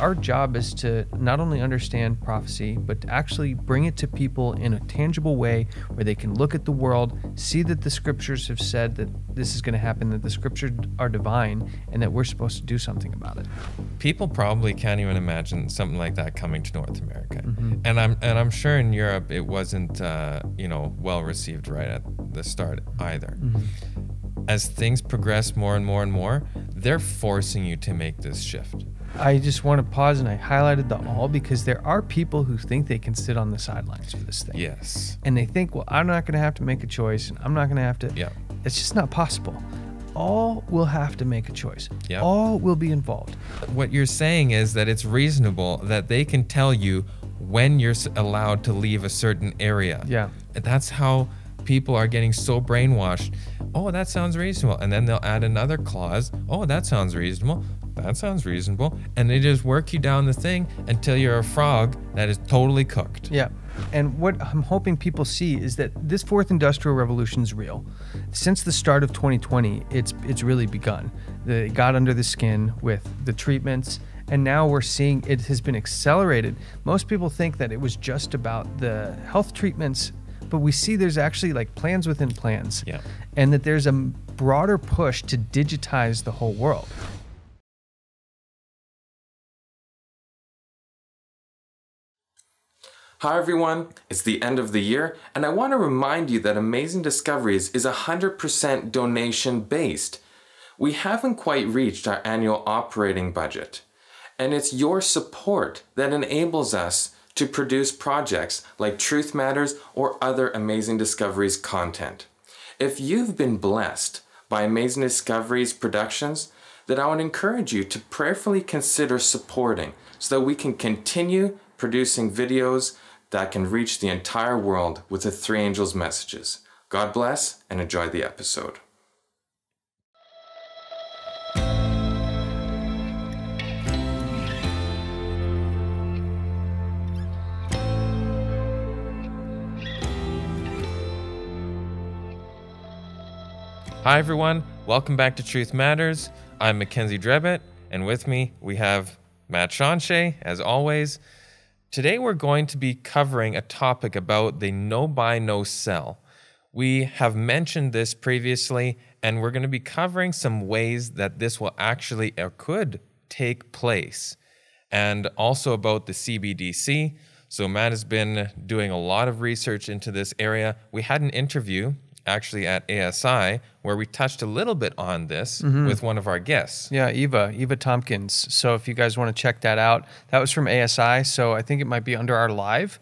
our job is to not only understand prophecy, but to actually bring it to people in a tangible way where they can look at the world, see that the scriptures have said that this is going to happen, that the scriptures are divine, and that we're supposed to do something about it. People probably can't even imagine something like that coming to North America. And I'm sure in Europe it wasn't well received right at the start either. As things progress more and more and more, they're forcing you to make this shift. I just want to pause, and I highlighted the all because there are people who think they can sit on the sidelines for this thing. Yes. And they think, well, I'm not going to have to make a choice, and I'm not going to have to. Yeah. It's just not possible. All will have to make a choice. Yeah. All will be involved. What you're saying is that it's reasonable that they can tell you when you're allowed to leave a certain area. Yeah. That's how people are getting so brainwashed. Oh, that sounds reasonable. And then they'll add another clause. Oh, that sounds reasonable. That sounds reasonable. And they just work you down the thing until you're a frog that is totally cooked. Yeah. And what I'm hoping people see is that this fourth industrial revolution is real. Since the start of 2020, it's really begun. It got under the skin with the treatments, and now we're seeing it has been accelerated. Most people think that it was just about the health treatments, but we see there's actually like plans within plans. Yeah. And that there's a broader push to digitize the whole world. Hi everyone, it's the end of the year, and I want to remind you that Amazing Discoveries is 100% donation based. We haven't quite reached our annual operating budget, and it's your support that enables us to produce projects like Truth Matters or other Amazing Discoveries content. If you've been blessed by Amazing Discoveries productions, then I would encourage you to prayerfully consider supporting so that we can continue producing videos that can reach the entire world with the three angels' messages. God bless and enjoy the episode. Hi everyone, welcome back to Truth Matters. I'm MacKenzie Drebit, and with me we have Matt Schanche, as always. Today we're going to be covering a topic about the no buy, no sell. We have mentioned this previously, and we're going to be covering some ways that this will actually or could take place, and also about the CBDC. So Matt has been doing a lot of research into this area. We had an interview actually at ASI where we touched a little bit on this with one of our guests. Yeah, Eva Tompkins. So if you guys want to check that out, that was from ASI. So I think it might be under our live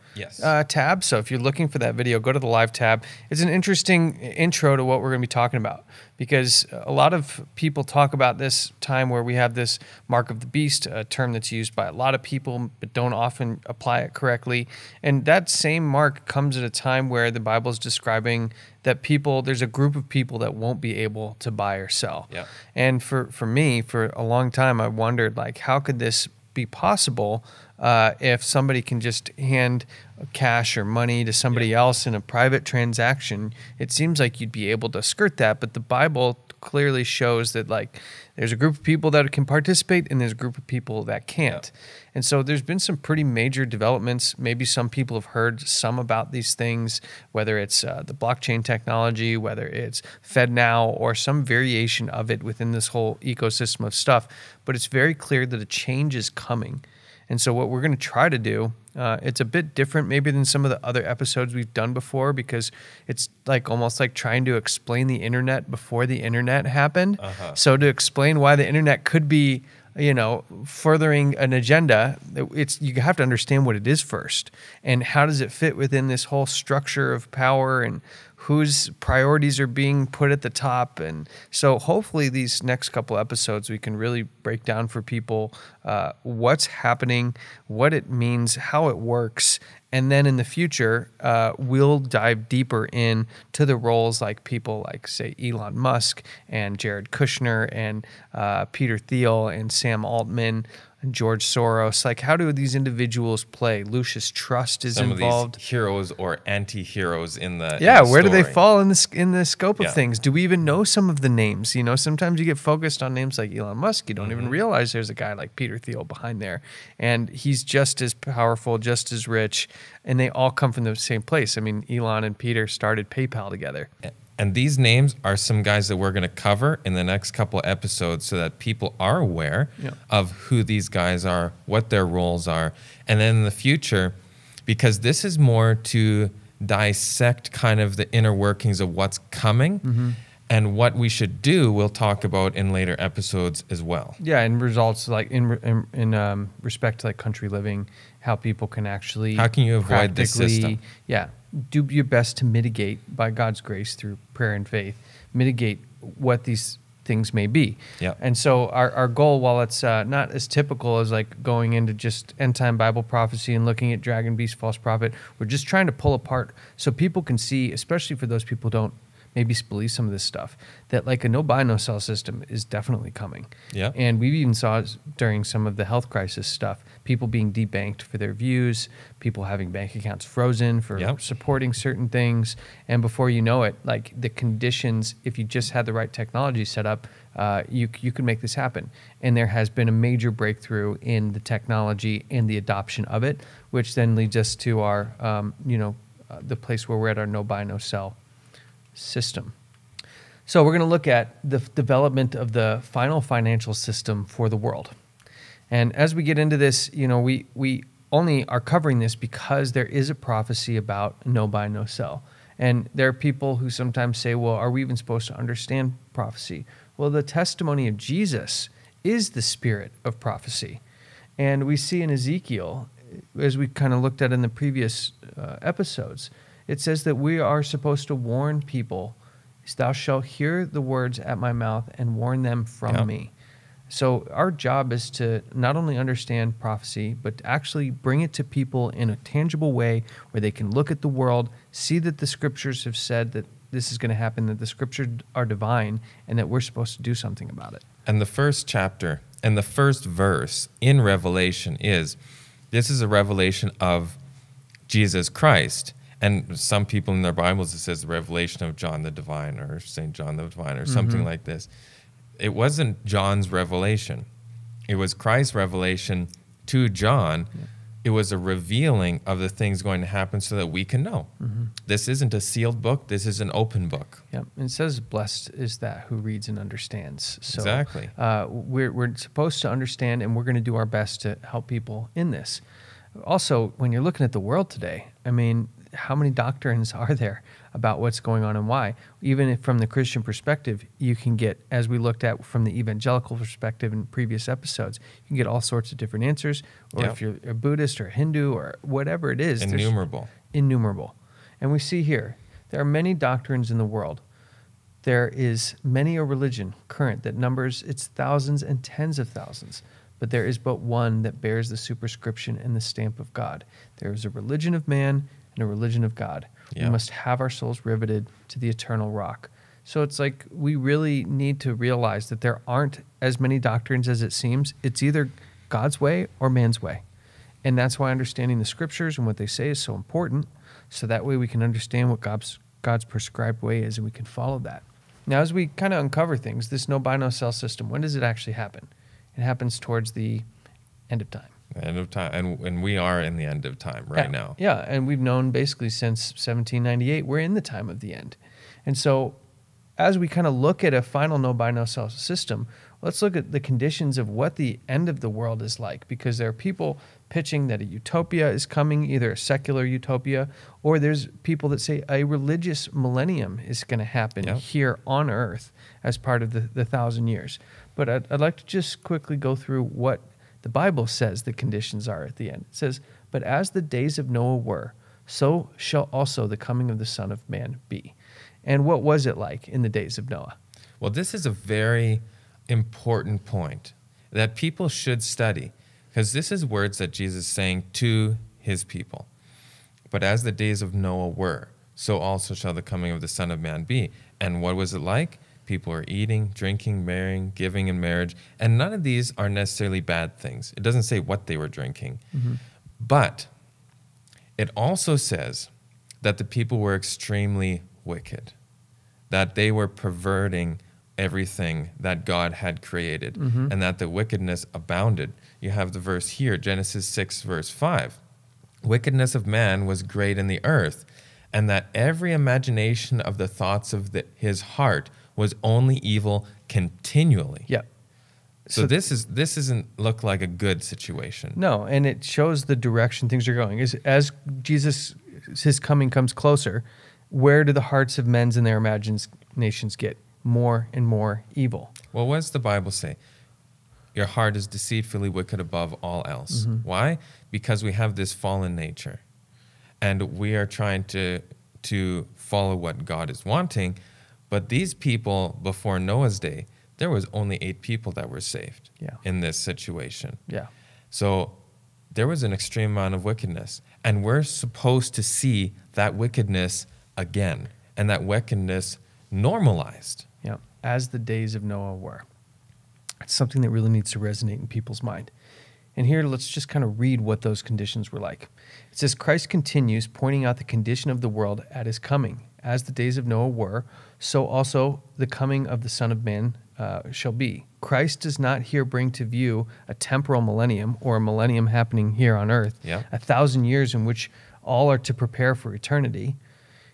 tab. So if you're looking for that video, go to the live tab. It's an interesting intro to what we're going to be talking about, because a lot of people talk about this time where we have this mark of the beast, a term that's used by a lot of people but don't often apply it correctly. And that same mark comes at a time where the Bible is describing that there's a group of people that won't be able to buy or sell. Yeah. And for me, for a long time, I wondered, like, how could this be possible if somebody can just hand cash or money to somebody else in a private transaction? It seems like you'd be able to skirt that, but the Bible clearly shows that, like, there's a group of people that can participate and there's a group of people that can't. Yeah. And so there's been some pretty major developments. Maybe some people have heard some about these things, whether it's the blockchain technology, whether it's FedNow, or some variation of it within this whole ecosystem of stuff. But it's very clear that a change is coming. And so what we're going to try to do, it's a bit different maybe than some of the other episodes we've done before, because it's like almost like trying to explain the internet before the internet happened. So to explain why the internet could be, furthering an agenda, you have to understand what it is first, and how does it fit within this whole structure of power, and whose priorities are being put at the top. And so hopefully these next couple episodes we can really break down for people what's happening, what it means, how it works, And then in the future, we'll dive deeper into the roles like people like, say, Elon Musk and Jared Kushner and Peter Thiel and Sam Altman and George Soros. Like, how do these individuals play? Lucius Trust is Some involved. of these heroes or anti-heroes in the Where do they story. fall in the scope of Yeah. things? Do we even know some of the names? You know, sometimes you get focused on names like Elon Musk. You don't even realize there's a guy like Peter Thiel behind there. And he's just as powerful, just as rich, and they all come from the same place. I mean, Elon and Peter started PayPal together. And these names are some guys that we're going to cover in the next couple episodes so that people are aware of who these guys are, what their roles are. And then in the future, because this is more to dissect kind of the inner workings of what's coming and what we should do, we'll talk about in later episodes as well. Yeah, and results like in respect to like country living, how people can actually How can you avoid this system? Yeah, do your best to mitigate by God's grace through prayer and faith, mitigate what these things may be. Yeah. And so our goal, while it's not as typical as like going into just end time Bible prophecy and looking at dragon, beast, false prophet, we're just trying to pull apart so people can see, especially for those people who don't maybe believe some of this stuff, that like a no buy, no sell system is definitely coming. Yeah. And we even saw during some of the health crisis stuff, people being debanked for their views, people having bank accounts frozen for supporting certain things. And before you know it, like the conditions, if you just had the right technology set up, you could make this happen. And there has been a major breakthrough in the technology and the adoption of it, which then leads us to our, the place where we're at our no buy, no sell system. So we're going to look at the development of the final financial system for the world. And as we get into this, we only are covering this because there is a prophecy about no buy, no sell. And there are people who sometimes say, well, are we even supposed to understand prophecy? Well, the testimony of Jesus is the spirit of prophecy. And we see in Ezekiel, as we kind of looked at in the previous episodes, it says that we are supposed to warn people. Thou shalt hear the words at my mouth and warn them from me. So our job is to not only understand prophecy, but to actually bring it to people in a tangible way where they can look at the world, see that the scriptures have said that this is going to happen, that the scriptures are divine, and that we're supposed to do something about it. And the first chapter and the first verse in Revelation this is a revelation of Jesus Christ. And some people in their Bibles, it says the revelation of John the Divine or St. John the Divine or something like this. It wasn't John's revelation. It was Christ's revelation to John. Yeah. It was a revealing of the things going to happen so that we can know. This isn't a sealed book. This is an open book. Yeah, and it says, blessed is that who reads and understands. So, exactly. We're supposed to understand, and we're going to do our best to help people in this. Also, when you're looking at the world today, I mean, how many doctrines are there about what's going on and why? Even if from the Christian perspective, you can get, as we looked at from the evangelical perspective in previous episodes, you can get all sorts of different answers. Or if you're a Buddhist or a Hindu or whatever it is. Innumerable. And we see here, there are many doctrines in the world. There is many a religion current that numbers its thousands and tens of thousands. But there is but one that bears the superscription and the stamp of God. There is a religion of man and a religion of God. We must have our souls riveted to the eternal rock. So it's like we really need to realize that there aren't as many doctrines as it seems. It's either God's way or man's way. And that's why understanding the scriptures and what they say is so important. So that way we can understand what God's prescribed way is and we can follow that. Now, as we kind of uncover things, this no buy, no sell system, when does it actually happen? It happens towards the end of time. End of time, and we are in the end of time right now. Yeah, and we've known basically since 1798, we're in the time of the end. And so as we kind of look at a final no buy, no sell system, let's look at the conditions of what the end of the world is like, because there are people pitching that a utopia is coming, either a secular utopia, or there's people that say a religious millennium is going to happen here on earth as part of the 1,000 years. But I'd like to just quickly go through what the Bible says the conditions are at the end. It says, but as the days of Noah were, so shall also the coming of the Son of Man be. And what was it like in the days of Noah? Well, this is a very important point that people should study, because this is words that Jesus is saying to his people. But as the days of Noah were, so also shall the coming of the Son of Man be. And what was it like? People are eating, drinking, marrying, giving in marriage. And none of these are necessarily bad things. It doesn't say what they were drinking. But it also says that the people were extremely wicked, that they were perverting everything that God had created, and that the wickedness abounded. You have the verse here, Genesis 6, verse 5. Wickedness of man was great in the earth, and that every imagination of the thoughts of his heart was only evil continually. Yeah. So this doesn't look like a good situation. No, and it shows the direction things are going. As Jesus, his coming comes closer, where do the hearts of men and their imaginations get? More and more evil. Well, what does the Bible say? Your heart is deceitfully wicked above all else. Why? Because we have this fallen nature, and we are trying to follow what God is wanting. But these people before Noah's day, there was only 8 people that were saved in this situation. Yeah. So there was an extreme amount of wickedness, and we're supposed to see that wickedness again, and that wickedness normalized. Yeah. As the days of Noah were. It's something that really needs to resonate in people's mind. And here, let's just kind of read what those conditions were like. It says, Christ continues pointing out the condition of the world at his coming. As the days of Noah were, so also the coming of the Son of Man shall be. Christ does not here bring to view a temporal millennium, or a millennium happening here on earth, 1,000 years in which all are to prepare for eternity.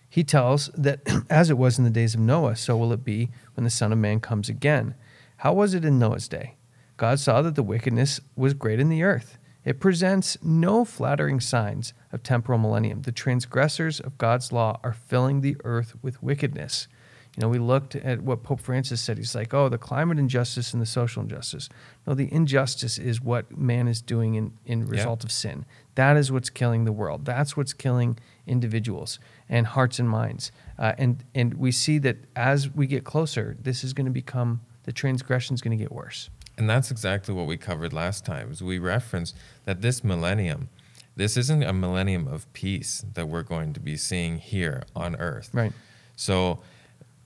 He tells that as it was in the days of Noah, so will it be when the Son of Man comes again. How was it in Noah's day? God saw that the wickedness was great in the earth. It presents no flattering signs of temporal millennium. The transgressors of God's law are filling the earth with wickedness. You know, we looked at what Pope Francis said. He's like, oh, the climate injustice and the social injustice. No, the injustice is what man is doing in result of sin. That is what's killing the world. That's what's killing individuals and hearts and minds. And we see that as we get closer, this is going to become, the transgression is going to get worse. And that's exactly what we covered last time. Is we referenced that this millennium, this isn't a millennium of peace that we're going to be seeing here on earth. Right. So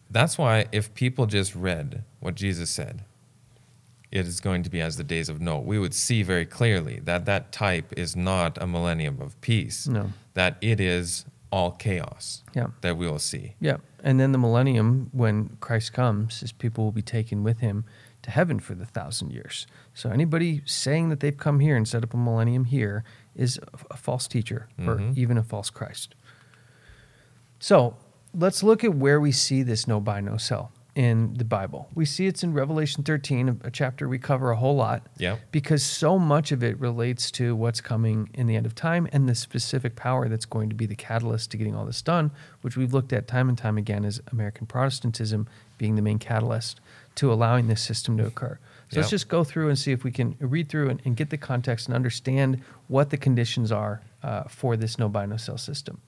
that's why if people just read what Jesus said, it is going to be as the days of Noah, we would see very clearly that that type is not a millennium of peace. No. That it is all chaos that we will see. Yeah. And then the millennium, when Christ comes, is people will be taken with him to heaven for the 1,000 years. So anybody saying that they've come here and set up a millennium here is a false teacher or even a false Christ. So let's look at where we see this no buy, no sell in the Bible. We see it's in Revelation 13, a chapter we cover a whole lot, because so much of it relates to what's coming in the end of time and the specific power that's going to be the catalyst to getting all this done, which we've looked at time and time again as American Protestantism being the main catalyst to allowing this system to occur. So let's just go through and see if we can read through and get the context and understand what the conditions are for this no buy, no sell system.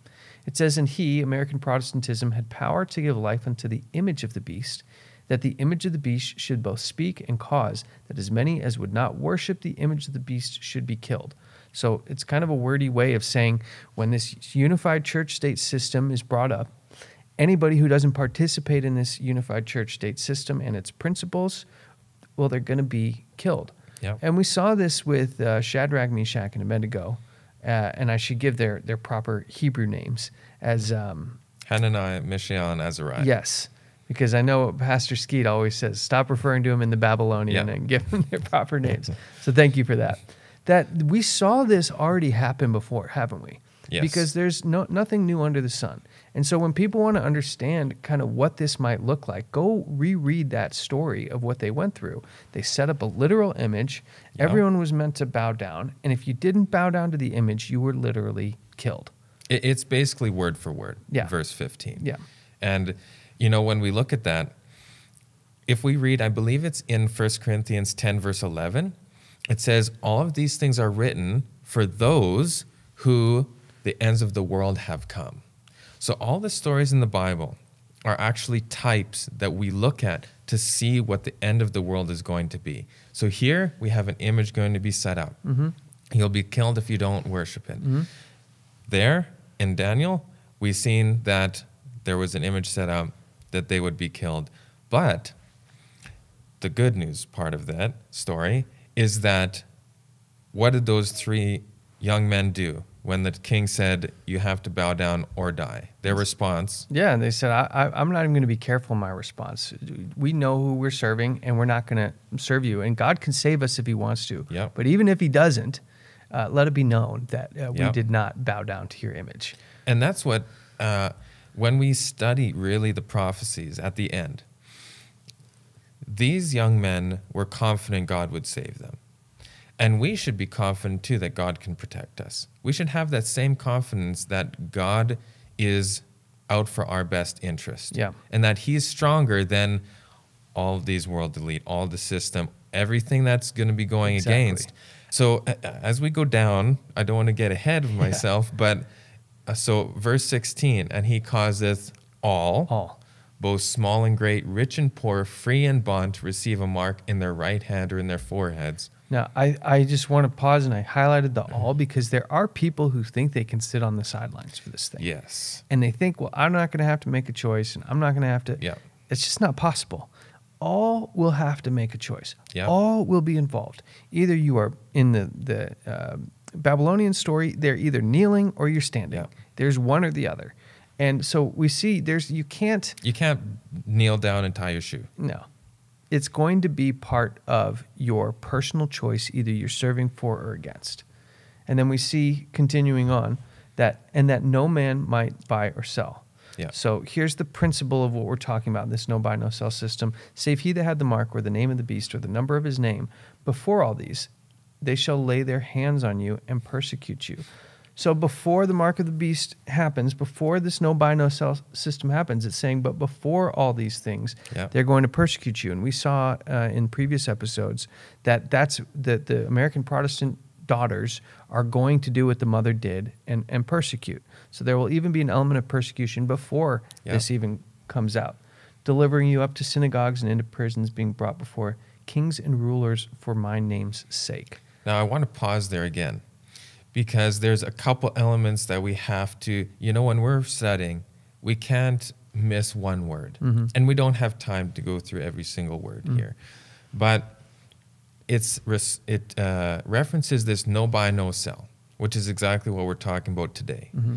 It says, and he, American Protestantism, had power to give life unto the image of the beast, that the image of the beast should both speak and cause that as many as would not worship the image of the beast should be killed. So it's kind of a wordy way of saying when this unified church-state system is brought up, anybody who doesn't participate in this unified church-state system and its principles, well, they're going to be killed. And we saw this with Shadrach, Meshach, and Abednego. And I should give their proper Hebrew names as Hananiah, Mishael, and Azariah. Yes, because I know Pastor Skeet always says, stop referring to them in the Babylonian and give them their proper names. So thank you for that. That we saw this already happen before, haven't we? Yes. Because there's nothing new under the sun. And so when people want to understand kind of what this might look like, go reread that story of what they went through. They set up a literal image. Everyone was meant to bow down. And if you didn't bow down to the image, you were literally killed. It's basically word for word, verse 15. Yeah. And, you know, when we look at that, if we read, I believe it's in 1 Corinthians 10, verse 11, it says, all of these things are written for those who the ends of the world have come. So all the stories in the Bible are actually types that we look at to see what the end of the world is going to be. So here we have an image going to be set up. You'll be killed if you don't worship it. There in Daniel, we've seen that there was an image set up that they would be killed. But the good news part of that story is that what did those 3 young men do when the king said, you have to bow down or die? Their response. Yeah, and they said, I'm not even going to be careful in my response. We know who we're serving, and we're not going to serve you. And God can save us if he wants to. Yep. But even if he doesn't, let it be known that we Yep. did not bow down to your image. And that's what, when we study really the prophecies at the end, these young men were confident God would save them. And we should be confident, too, that God can protect us. We should have that same confidence that God is out for our best interest. Yeah. And that he's stronger than all of these world elite, all the system, everything that's going to be going Exactly. against. So as we go down, I don't want to get ahead of myself, but so verse 16, and he causeth all, both small and great, rich and poor, free and bond, to receive a mark in their right hand or in their foreheads. Now, I just want to pause, and I highlighted the all because there are people who think they can sit on the sidelines for this thing. Yes. And they think, well, I'm not going to have to make a choice, and I'm not going to have to. Yeah. It's just not possible. All will have to make a choice. Yeah. All will be involved. Either you are in the Babylonian story, they're either kneeling or you're standing. Yeah. There's one or the other. And so we see you can't. You can't kneel down and tie your shoe. No. It's going to be part of your personal choice, either you're serving for or against. And then we see, continuing on, that no man might buy or sell. Yeah. So here's the principle of what we're talking about, this no buy, no sell system. Save he that had the mark or the name of the beast or the number of his name. Before all these, they shall lay their hands on you and persecute you. So before the mark of the beast happens, before this no buy, no sell system happens, it's saying, but before all these things, they're going to persecute you. And we saw in previous episodes that's the American Protestant daughters are going to do what the mother did and persecute. So there will even be an element of persecution before this even comes out, delivering you up to synagogues and into prisons, being brought before kings and rulers for my name's sake. Now, I want to pause there again, because there's a couple elements that we have to, when we're studying, we can't miss one word. Mm-hmm. And we don't have time to go through every single word here. But it references this no buy, no sell, which is exactly what we're talking about today. Mm-hmm.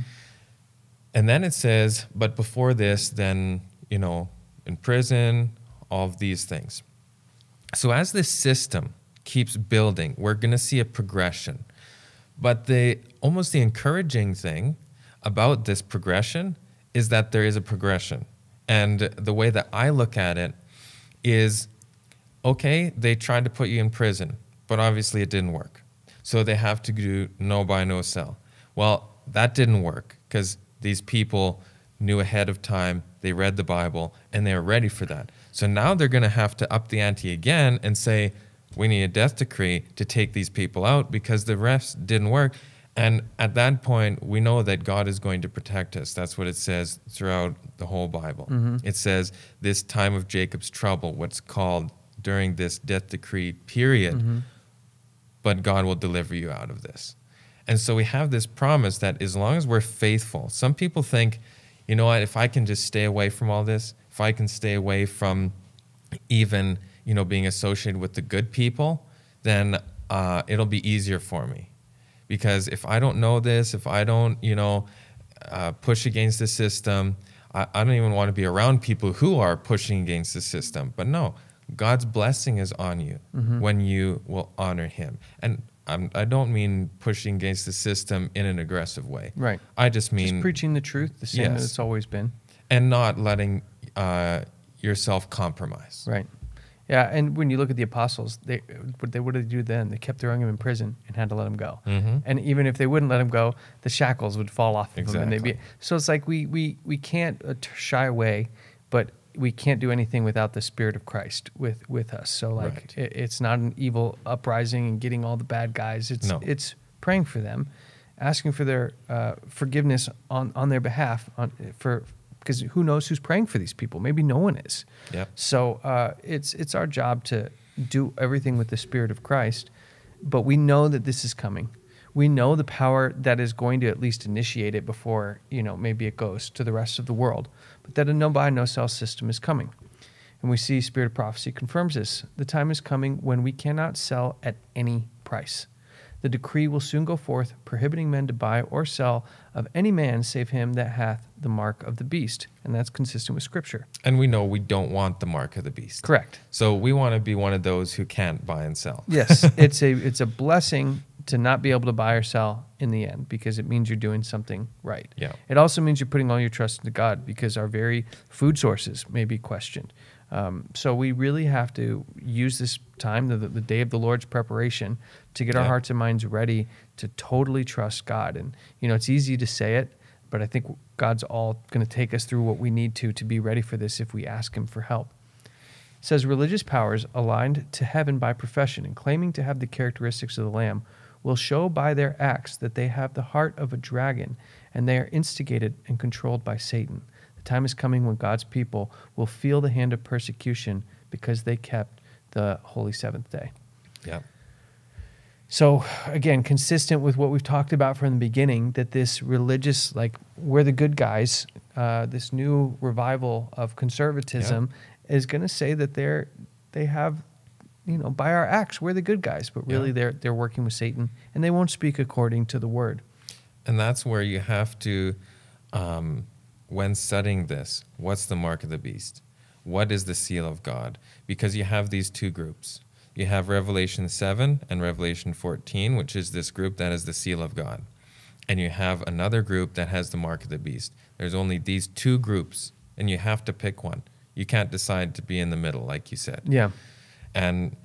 And then it says, but before this, then, in prison, all of these things. So as this system keeps building, we're going to see a progression. But the encouraging thing about this progression is that there is a progression. And the way that I look at it is, okay, they tried to put you in prison, but obviously it didn't work. So they have to do no buy, no sell. Well, that didn't work because these people knew ahead of time, they read the Bible, and they were ready for that. So now they're going to have to up the ante again and say, we need a death decree to take these people out because the rest didn't work. And at that point, we know that God is going to protect us. That's what it says throughout the whole Bible. Mm-hmm. It says this time of Jacob's trouble, what's called during this death decree period, but God will deliver you out of this. And so we have this promise that as long as we're faithful, some people think, you know what, if I can just stay away from all this, if I can stay away from even being associated with the good people, then it'll be easier for me. Because if I don't know this, if I don't, push against the system, I don't even want to be around people who are pushing against the system. But no, God's blessing is on you when you will honor him. And I don't mean pushing against the system in an aggressive way. Right. I just mean... just preaching the truth, the same that it's always been. And not letting yourself compromise. Right. Yeah, and when you look at the apostles, what did they do then? They kept throwing him in prison and had to let him go. Mm-hmm. And even if they wouldn't let him go, the shackles would fall off of him. And so it's like we can't shy away, but we can't do anything without the Spirit of Christ with us. So it's not an evil uprising and getting all the bad guys. It's praying for them, asking for their forgiveness on their behalf because who knows who's praying for these people? Maybe no one is. Yep. So it's our job to do everything with the Spirit of Christ, but we know that this is coming. We know the power that is going to at least initiate it before, maybe it goes to the rest of the world, but that a no buy, no sell system is coming. And we see Spirit of Prophecy confirms this. The time is coming when we cannot sell at any price. The decree will soon go forth, prohibiting men to buy or sell of any man save him that hath the mark of the beast. And that's consistent with Scripture. And we know we don't want the mark of the beast. Correct. So we want to be one of those who can't buy and sell. Yes, it's a blessing to not be able to buy or sell in the end, because it means you're doing something right. Yeah. It also means you're putting all your trust into God, because our very food sources may be questioned. So we really have to use this time, the day of the Lord's preparation, to get our hearts and minds ready to totally trust God. And, it's easy to say it, but I think God's all going to take us through what we need to be ready for this if we ask him for help. It says, religious powers aligned to heaven by profession and claiming to have the characteristics of the Lamb will show by their acts that they have the heart of a dragon, and they are instigated and controlled by Satan. The time is coming when God's people will feel the hand of persecution because they kept the holy seventh day. Yeah. So again, consistent with what we've talked about from the beginning, that this religious, we're the good guys, this new revival of conservatism is going to say that they have, by our acts, we're the good guys, but really they're working with Satan, and they won't speak according to the word. And that's where you have to, when studying this, what's the mark of the beast? What is the seal of God? Because you have these two groups. You have Revelation 7 and Revelation 14, which is this group that is the seal of God. And you have another group that has the mark of the beast. There's only these two groups, and you have to pick one. You can't decide to be in the middle, like you said. Yeah. And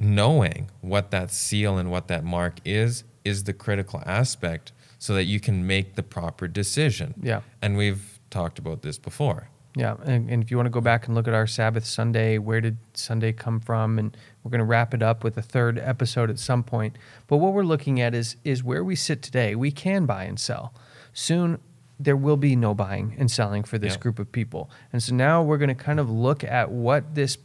knowing what that seal and what that mark is the critical aspect so that you can make the proper decision. Yeah. And we've talked about this before. Yeah, and if you want to go back and look at our Sabbath Sunday, where did Sunday come from? And we're going to wrap it up with a third episode at some point. But what we're looking at is where we sit today. We can buy and sell. Soon, there will be no buying and selling for this group of people. And so now we're going to kind of look at what this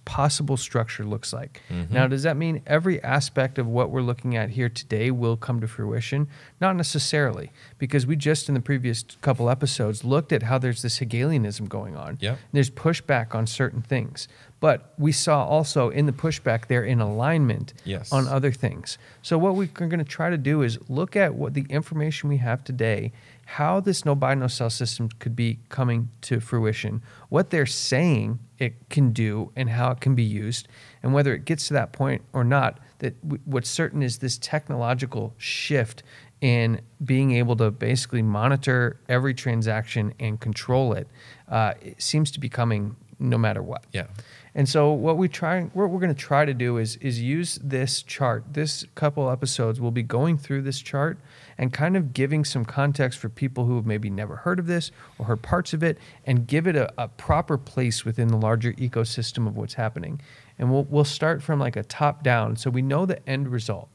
possible structure looks like. Mm-hmm. Now, does that mean every aspect of what we're looking at here today will come to fruition? Not necessarily, because we just in the previous couple episodes looked at how there's this Hegelianism going on. Yep. There's pushback on certain things. But we saw also in the pushback there in alignment on other things. So what we're going to try to do is look at what the information we have today, how this no buy, no sell system could be coming to fruition, what they're saying it can do and how it can be used, and whether it gets to that point or not. That what's certain is this technological shift in being able to basically monitor every transaction and control it, it seems to be coming no matter what. Yeah. And so what we're going to try to do is use this chart. This couple episodes, we'll be going through this chart and kind of giving some context for people who have maybe never heard of this or heard parts of it, and give it a proper place within the larger ecosystem of what's happening. And we'll start from like a top down, so we know the end result.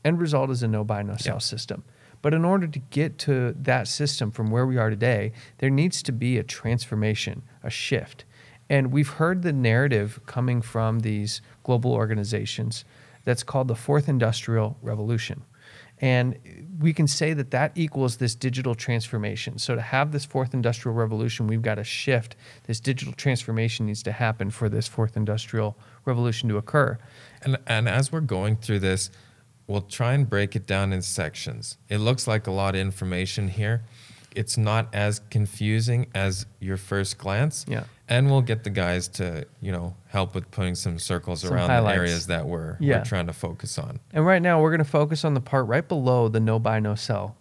End result is a no buy, no sell system. But in order to get to that system from where we are today, there needs to be a transformation, a shift. And we've heard the narrative coming from these global organizations that's called the Fourth Industrial Revolution. And we can say that that equals this digital transformation. So to have this Fourth Industrial Revolution, we've got to shift. This digital transformation needs to happen for this Fourth Industrial Revolution to occur. And as we're going through this, we'll try and break it down in sections. It looks like a lot of information here. It's not as confusing as your first glance. Yeah. And we'll get the guys to, help with putting some circles around highlights. the areas that we're trying to focus on. And right now we're going to focus on the part right below the no buy, no sell.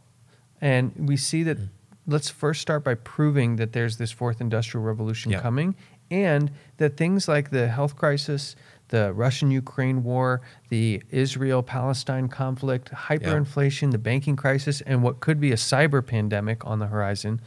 And we see that, let's first start by proving that there's this Fourth Industrial Revolution coming, and that things like the health crisis, the Russian-Ukraine war, the Israel-Palestine conflict, hyperinflation, the banking crisis, and what could be a cyber pandemic on the horizon,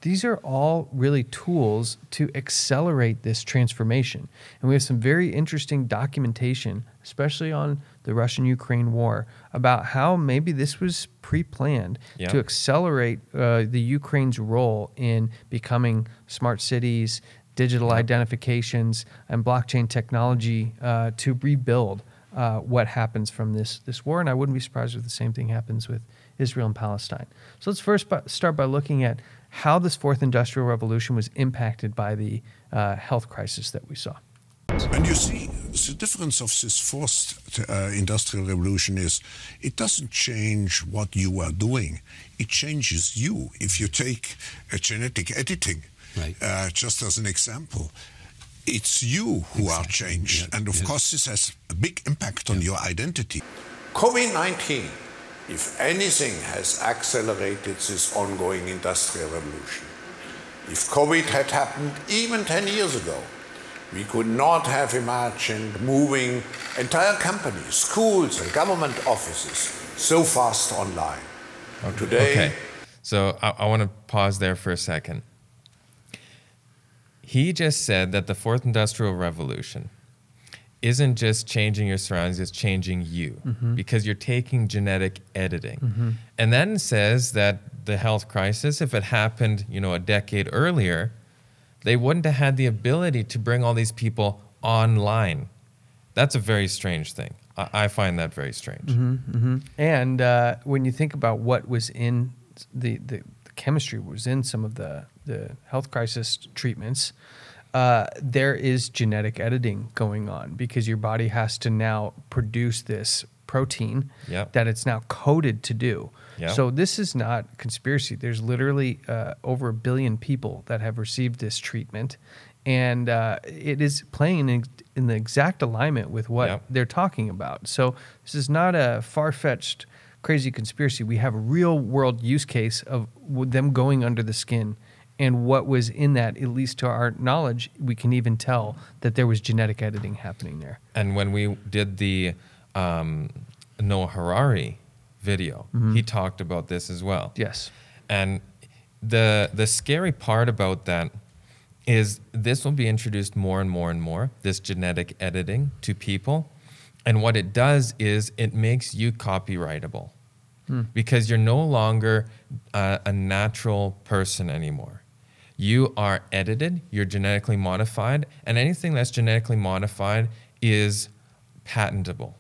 these are all really tools to accelerate this transformation. And we have some very interesting documentation, especially on the Russian-Ukraine war, about how maybe this was pre-planned to accelerate the Ukraine's role in becoming smart cities, digital identifications, and blockchain technology to rebuild what happens from this war, and I wouldn't be surprised if the same thing happens with Israel and Palestine. So let's first start by looking at how this fourth industrial revolution was impacted by the health crisis that we saw. And you see, the difference of this fourth industrial revolution is it doesn't change what you are doing. It changes you. If you take genetic editing, right. Just as an example, it's you who are changed. And of course, this has a big impact on your identity. COVID-19, if anything, has accelerated this ongoing industrial revolution. If COVID had happened even 10 years ago, we could not have imagined moving entire companies, schools, and government offices so fast online. Okay. So I want to pause there for a second. He just said that the fourth industrial revolution isn't just changing your surroundings, it's changing you because you're taking genetic editing. And then says that the health crisis, if it happened, a decade earlier, they wouldn't have had the ability to bring all these people online. That's a very strange thing. I find that very strange. And when you think about what was in the chemistry was in some of the health crisis treatments, there is genetic editing going on because your body has to now produce this protein that it's now coded to do. So this is not conspiracy. There's literally over 1 billion people that have received this treatment, and it is playing in the exact alignment with what they're talking about. So this is not a far-fetched, crazy conspiracy. We have a real-world use case of them going under the skin, and what was in that, at least to our knowledge, we can even tell that there was genetic editing happening there. And when we did the Noah Harari video, he talked about this as well. Yes. And the scary part about that is this will be introduced more and more and more, this genetic editing to people. And what it does is it makes you copyrightable because you're no longer a natural person anymore. You are edited, you're genetically modified, and anything that's genetically modified is patentable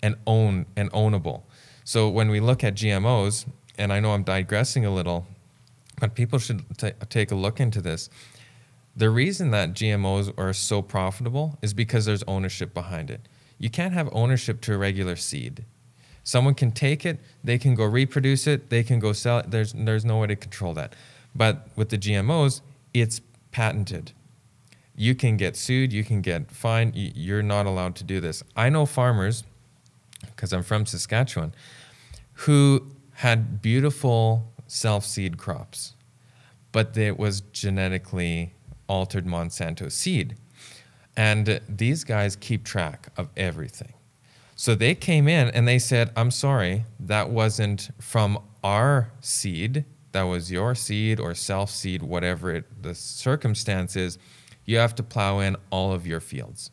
and ownable. So when we look at GMOs, and I know I'm digressing a little, but people should take a look into this. The reason that GMOs are so profitable is because there's ownership behind it. You can't have ownership to a regular seed. Someone can take it, they can go reproduce it, they can go sell it. There's no way to control that. But with the GMOs, it's patented. You can get sued, you can get fined, you're not allowed to do this. I know farmers, because I'm from Saskatchewan, who had beautiful self-seed crops, but it was genetically altered Monsanto seed. And these guys keep track of everything. So they came in and they said, I'm sorry, that wasn't from our seed, that was your seed or self-seed, whatever the circumstance is. You have to plow in all of your fields.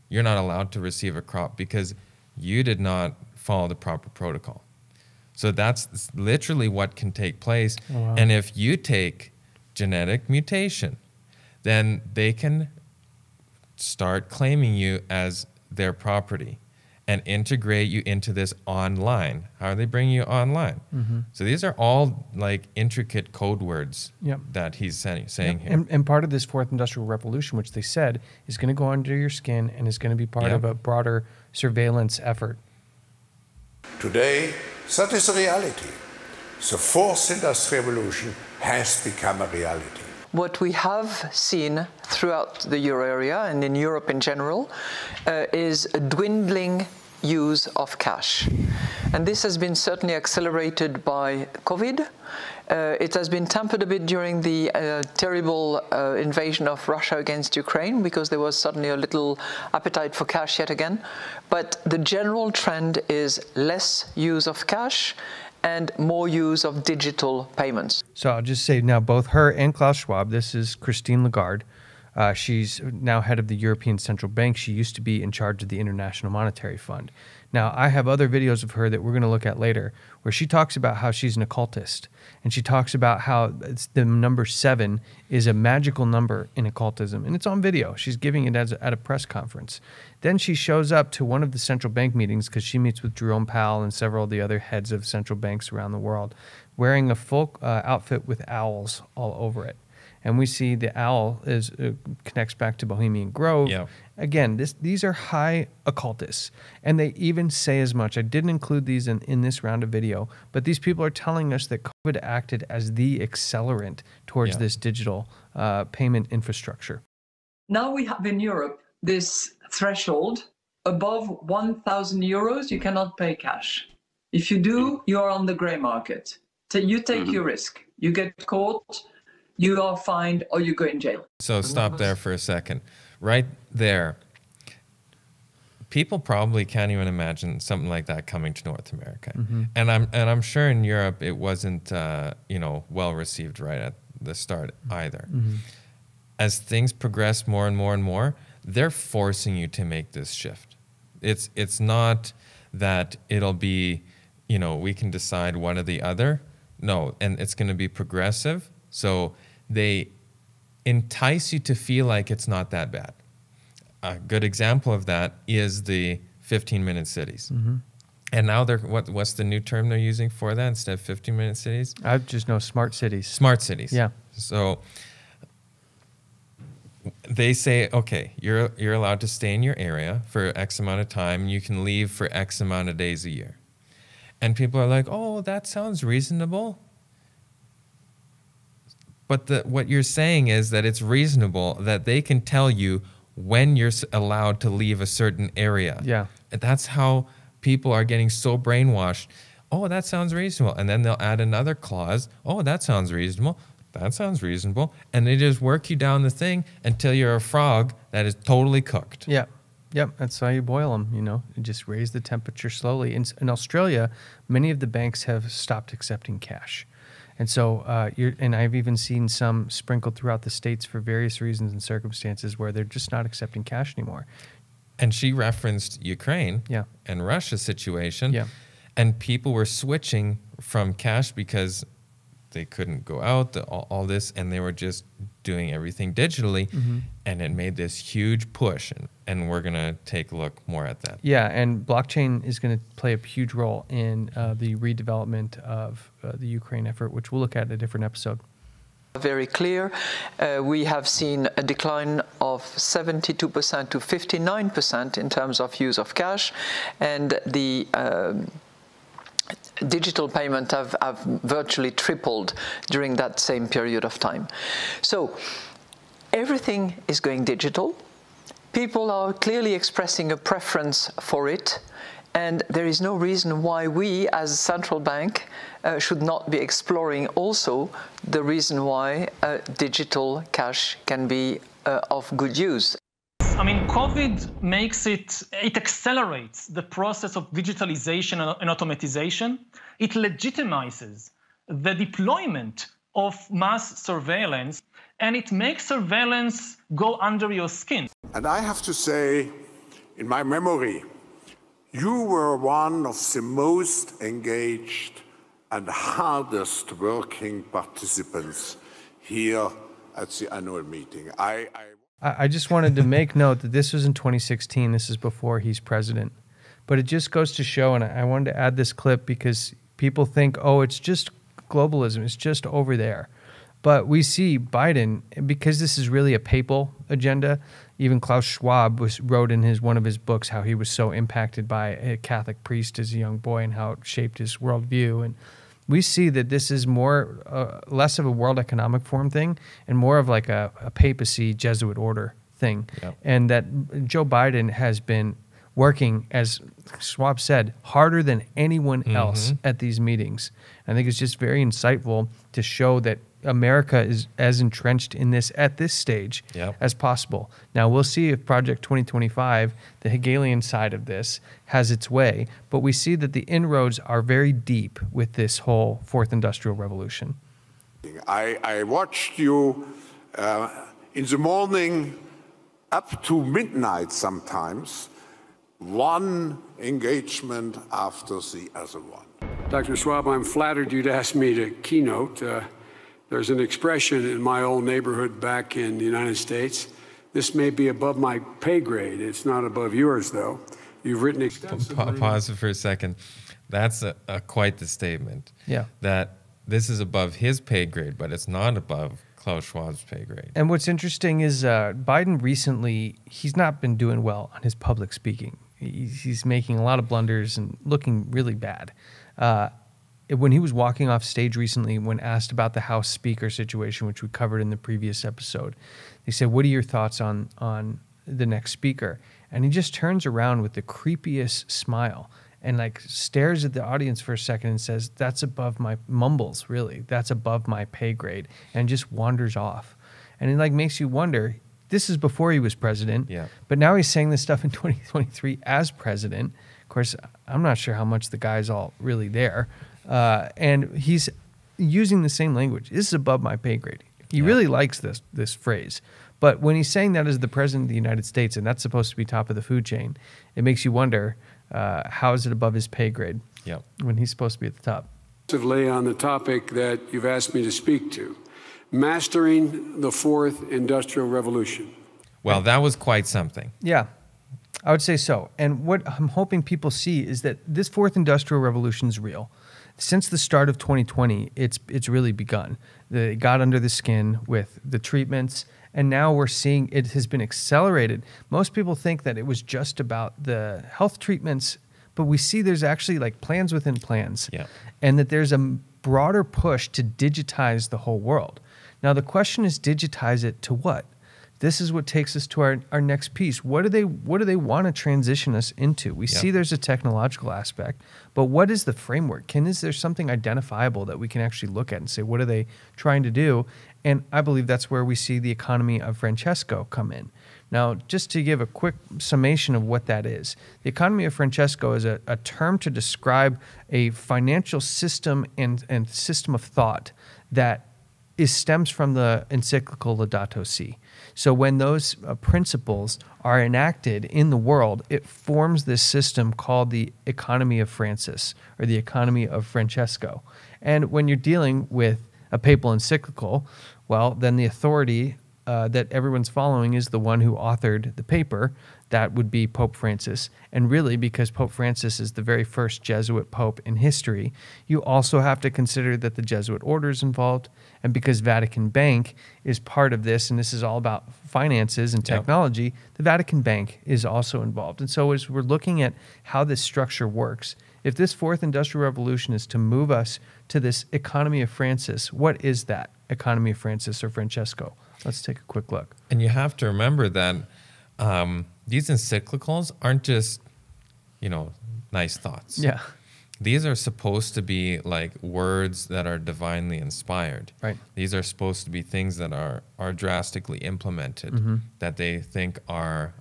You're not allowed to receive a crop because you did not follow the proper protocol. So that's literally what can take place. Oh, wow. And if you take genetic mutation, then they can start claiming you as their property and integrate you into this online. How are they bringing you online? So these are all like intricate code words that he's saying here. And part of this fourth industrial revolution, which they said is going to go under your skin and is going to be part of a broader surveillance effort. Today, that is a reality. The fourth industrial revolution has become a reality. What we have seen throughout the euro area and in Europe in general is a dwindling use of cash. And this has been certainly accelerated by COVID. It has been tempered a bit during the terrible invasion of Russia against Ukraine because there was suddenly a little appetite for cash yet again. But the general trend is less use of cash and more use of digital payments. So I'll just say now both her and Klaus Schwab, this is Christine Lagarde. She's now head of the European Central Bank. She used to be in charge of the International Monetary Fund. Now, I have other videos of her that we're going to look at later where she talks about how she's an occultist. And she talks about how the number 7 is a magical number in occultism. And it's on video. She's giving it at a press conference. Then she shows up to one of the central bank meetings because she meets with Jerome Powell and several of the other heads of central banks around the world, wearing a full outfit with owls all over it. And we see the owl connects back to Bohemian Grove. Yeah. Again, these are high occultists, and they even say as much. I didn't include these in this round of video, but these people are telling us that COVID acted as the accelerant towards this digital payment infrastructure. Now we have in Europe this threshold above 1,000 euros, you cannot pay cash. If you do, you are on the gray market. You take your risk. You get caught, you are fined, or you go in jail. So stop there for a second. Right there, people probably can't even imagine something like that coming to North America. And I'm sure in Europe it wasn't well received right at the start either. As things progress more and more and more, they're forcing you to make this shift. It's not that it'll be, we can decide one or the other. No, and it's going to be progressive. So they entice you to feel like it's not that bad. A good example of that is the 15-minute cities. And now what's the new term they're using for that instead of 15-minute cities? I just know smart cities. Smart cities. Yeah. So they say, okay, you're allowed to stay in your area for X amount of time. You can leave for X amount of days a year. And people are like, oh, that sounds reasonable. But what you're saying is that it's reasonable that they can tell you when you're allowed to leave a certain area. Yeah. And that's how people are getting so brainwashed. Oh, that sounds reasonable. And then they'll add another clause. Oh, that sounds reasonable. That sounds reasonable. And they just work you down the thing until you're a frog that is totally cooked. Yeah. Yep, that's how you boil them, You just raise the temperature slowly. In Australia, many of the banks have stopped accepting cash. And so, and I've even seen some sprinkled throughout the States for various reasons and circumstances where they're just not accepting cash anymore. And she referenced Ukraine and Russia's situation. Yeah. And people were switching from cash because they couldn't go out, all this, and they were just doing everything digitally. And it made this huge push. And we're going to take a look more at that. Yeah, and blockchain is going to play a huge role in the redevelopment of the Ukraine effort, which we'll look at in a different episode. Very clear. We have seen a decline of 72% to 59% in terms of use of cash, and the digital payment have virtually tripled during that same period of time. So everything is going digital. People are clearly expressing a preference for it, and there is no reason why we, as a central bank, should not be exploring also the reason why digital cash can be of good use. I mean, COVID makes it accelerates the process of digitalization and automatization. It legitimizes the deployment of mass surveillance, and it makes surveillance go under your skin. And I have to say, in my memory, you were one of the most engaged and hardest working participants here at the annual meeting. I just wanted to make note that this was in 2016. This is before he's president. But it just goes to show, and I wanted to add this clip because people think, oh, it's just globalism. It's just over there. But we see Biden, because this is really a papal agenda. Even Klaus Schwab wrote in one of his books how he was so impacted by a Catholic priest as a young boy and how it shaped his worldview. And we see that this is less of a World Economic Forum thing and more of like a papacy Jesuit order thing. Yep. And that Joe Biden has been working, as Schwab said, harder than anyone else at these meetings. I think it's just very insightful to show that America is as entrenched in this at this stage as possible. Now, we'll see if Project 2025, the Hegelian side of this, has its way, but we see that the inroads are very deep with this whole fourth industrial revolution. I watched you in the morning up to midnight sometimes, one engagement after the other one. Dr. Schwab, I'm flattered you'd asked me to keynote. There's an expression in my old neighborhood back in the United States. This may be above my pay grade. It's not above yours, though. You've written extensively. Pause for a second. That's quite the statement. Yeah. That this is above his pay grade, but it's not above Klaus Schwab's pay grade. And what's interesting is Biden recently, he's not been doing well on his public speaking. He's making a lot of blunders and looking really bad. When he was walking off stage recently, when asked about the House Speaker situation, which we covered in the previous episode, they said, "What are your thoughts on the next speaker?" And he just turns around with the creepiest smile and like stares at the audience for a second and says, "That's above my," mumbles, really, "That's above my pay grade," and just wanders off. And it like makes you wonder, this is before he was president, but now he's saying this stuff in 2023 as president. Of course, I'm not sure how much the guy's all really there. And he's using the same language. This is above my pay grade. He really likes this phrase. But when he's saying that as the president of the United States, and that's supposed to be top of the food chain, it makes you wonder, how is it above his pay grade when he's supposed to be at the top? On the topic that you've asked me to speak to, mastering the fourth industrial revolution. Well, that was quite something. Yeah, I would say so. And what I'm hoping people see is that this fourth industrial revolution is real. Since the start of 2020, it's really begun. It got under the skin with the treatments, and now we're seeing it has been accelerated. Most people think that it was just about the health treatments, but we see there's actually like plans within plans, and that there's a broader push to digitize the whole world. Now the question is, digitize it to what? This is what takes us to our next piece. What do they want to transition us into? We see there's a technological aspect, but what is the framework? Is there something identifiable that we can actually look at and say, what are they trying to do? And I believe that's where we see the economy of Francesco come in. Now, just to give a quick summation of what that is, the economy of Francesco is a term to describe a financial system and system of thought that stems from the encyclical Laudato Si. So when those principles are enacted in the world, it forms this system called the economy of Francis, or the economy of Francesco. And when you're dealing with a papal encyclical, well, then the authority that everyone's following is the one who authored the paper. That would be Pope Francis. And really, because Pope Francis is the very first Jesuit pope in history, you also have to consider that the Jesuit order is involved. And because Vatican Bank is part of this, and this is all about finances and technology, the Vatican Bank is also involved. And so as we're looking at how this structure works, if this fourth industrial revolution is to move us to this economy of Francis, what is that economy of Francis or Francesco? Let's take a quick look. And you have to remember that these encyclicals aren't just, nice thoughts. Yeah. These are supposed to be like words that are divinely inspired. Right. These are supposed to be things that are drastically implemented, that they think are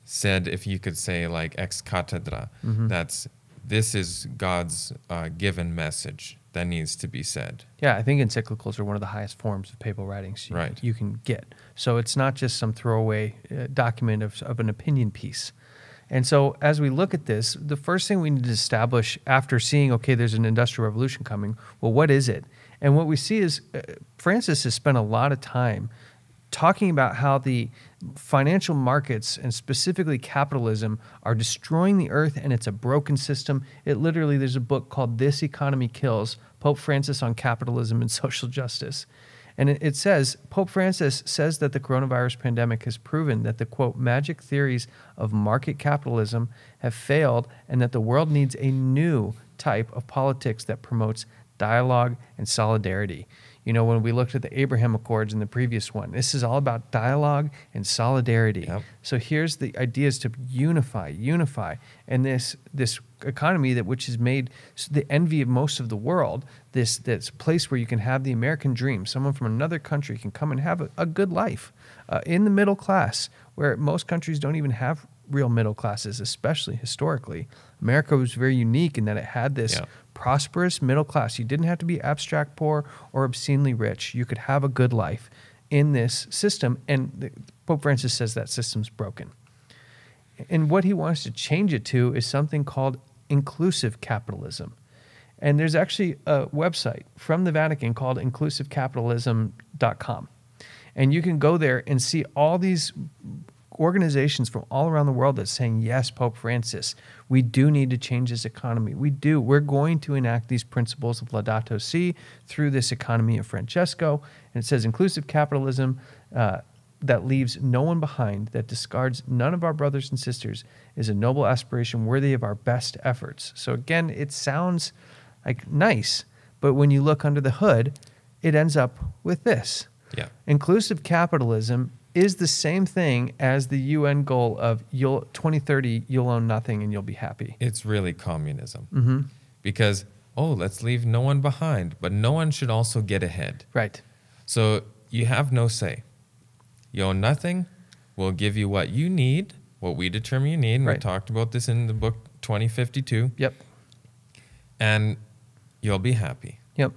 said, if you could say, like ex cathedra. This is God's given message that needs to be said. Yeah, I think encyclicals are one of the highest forms of papal writings you can get. So it's not just some throwaway document of an opinion piece. And so as we look at this, the first thing we need to establish after seeing, okay, there's an industrial revolution coming, well, what is it? And what we see is Francis has spent a lot of time talking about how the financial markets and specifically capitalism are destroying the earth, and it's a broken system. There's a book called This Economy Kills, Pope Francis on Capitalism and Social Justice. And it says, Pope Francis says that the coronavirus pandemic has proven that the, quote, magic theories of market capitalism have failed, and that the world needs a new type of politics that promotes dialogue and solidarity. When we looked at the Abraham Accords in the previous one, this is all about dialogue and solidarity. So here's the idea, is to unify. And this economy which is made the envy of most of the world, this place where you can have the American dream. Someone from another country can come and have a good life in the middle class, where most countries don't even have real middle classes, especially historically. America was very unique in that it had this prosperous middle class. You didn't have to be abstract poor or obscenely rich. You could have a good life in this system. And Pope Francis says that system's broken. And what he wants to change it to is something called inclusive capitalism. And there's actually a website from the Vatican called inclusivecapitalism.com. And you can go there and see all these organizations from all around the world that's saying, yes, Pope Francis, we do need to change this economy. We do. We're going to enact these principles of Laudato Si through this economy of Francesco. And it says inclusive capitalism that leaves no one behind, that discards none of our brothers and sisters, is a noble aspiration worthy of our best efforts. So again, it sounds like nice, but when you look under the hood, it ends up with this. Yeah. Inclusive capitalism is the same thing as the UN goal of 2030, you'll own nothing and you'll be happy. It's really communism. Because, let's leave no one behind, but no one should also get ahead. Right. So you have no say. You own nothing. We'll give you what you need, what we determine you need. And Right. we talked about this in the book 2052. Yep. And you'll be happy. Yep.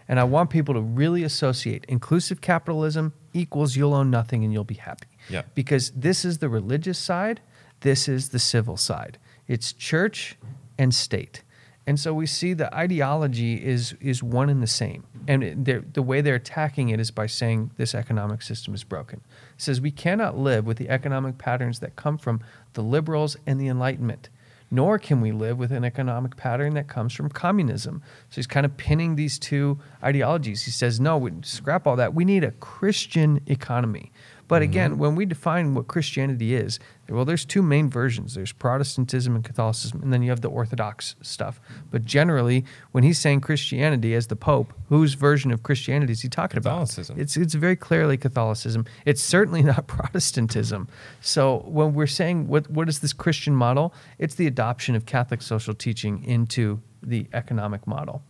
And I want people to really associate inclusive capitalism equals you'll own nothing and you'll be happy. Yeah. Because this is the religious side, this is the civil side. It's church and state. And so we see the ideology is one and the same. And the way they're attacking it is by saying this economic system is broken. It says we cannot live with the economic patterns that come from the liberals and the Enlightenment, nor can we live with an economic pattern that comes from communism. So he's kind of pinning these two ideologies. He says, no, scrap all that. We need a Christian economy. But again, when we define what Christianity is, well, there's two main versions. There's Protestantism and Catholicism, and then you have the Orthodox stuff. But generally, when he's saying Christianity as the Pope, whose version of Christianity is he talking Catholicism. about? It's very clearly Catholicism. It's certainly not Protestantism. So when we're saying what is this Christian model, it's the adoption of Catholic social teaching into the economic model.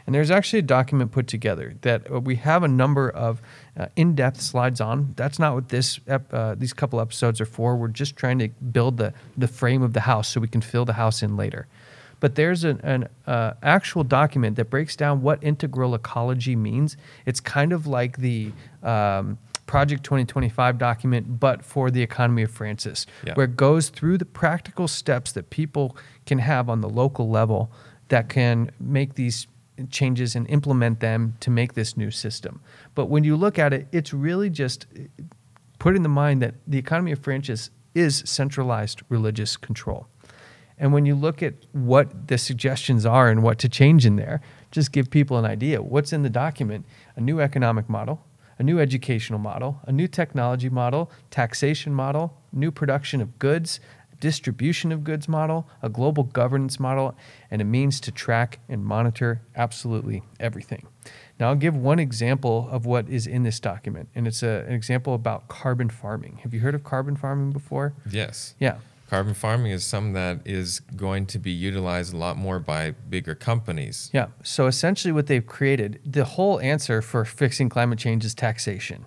And there's actually a document put together that we have a number of in-depth slides on. That's not what these couple episodes are for. We're just trying to build the frame of the house so we can fill the house in later. But there's an actual document that breaks down what integral ecology means. It's kind of like the Project 2025 document, but for the economy of Francis, where it goes through the practical steps that people can have on the local level that can make these changes and implement them to make this new system. But when you look at it, it's really just put in the mind that the economy of Francis is centralized religious control. And when you look at what the suggestions are and what to change in there, just give people an idea. What's in the document? A new economic model, a new educational model, a new technology model, taxation model, new production of goods, distribution of goods model, a global governance model, and a means to track and monitor absolutely everything. Now, I'll give one example of what is in this document, and it's an example about carbon farming. Have you heard of carbon farming before? Yes. Yeah. Carbon farming is something that is going to be utilized a lot more by bigger companies. Yeah. So essentially what they've created, the whole answer for fixing climate change is taxation.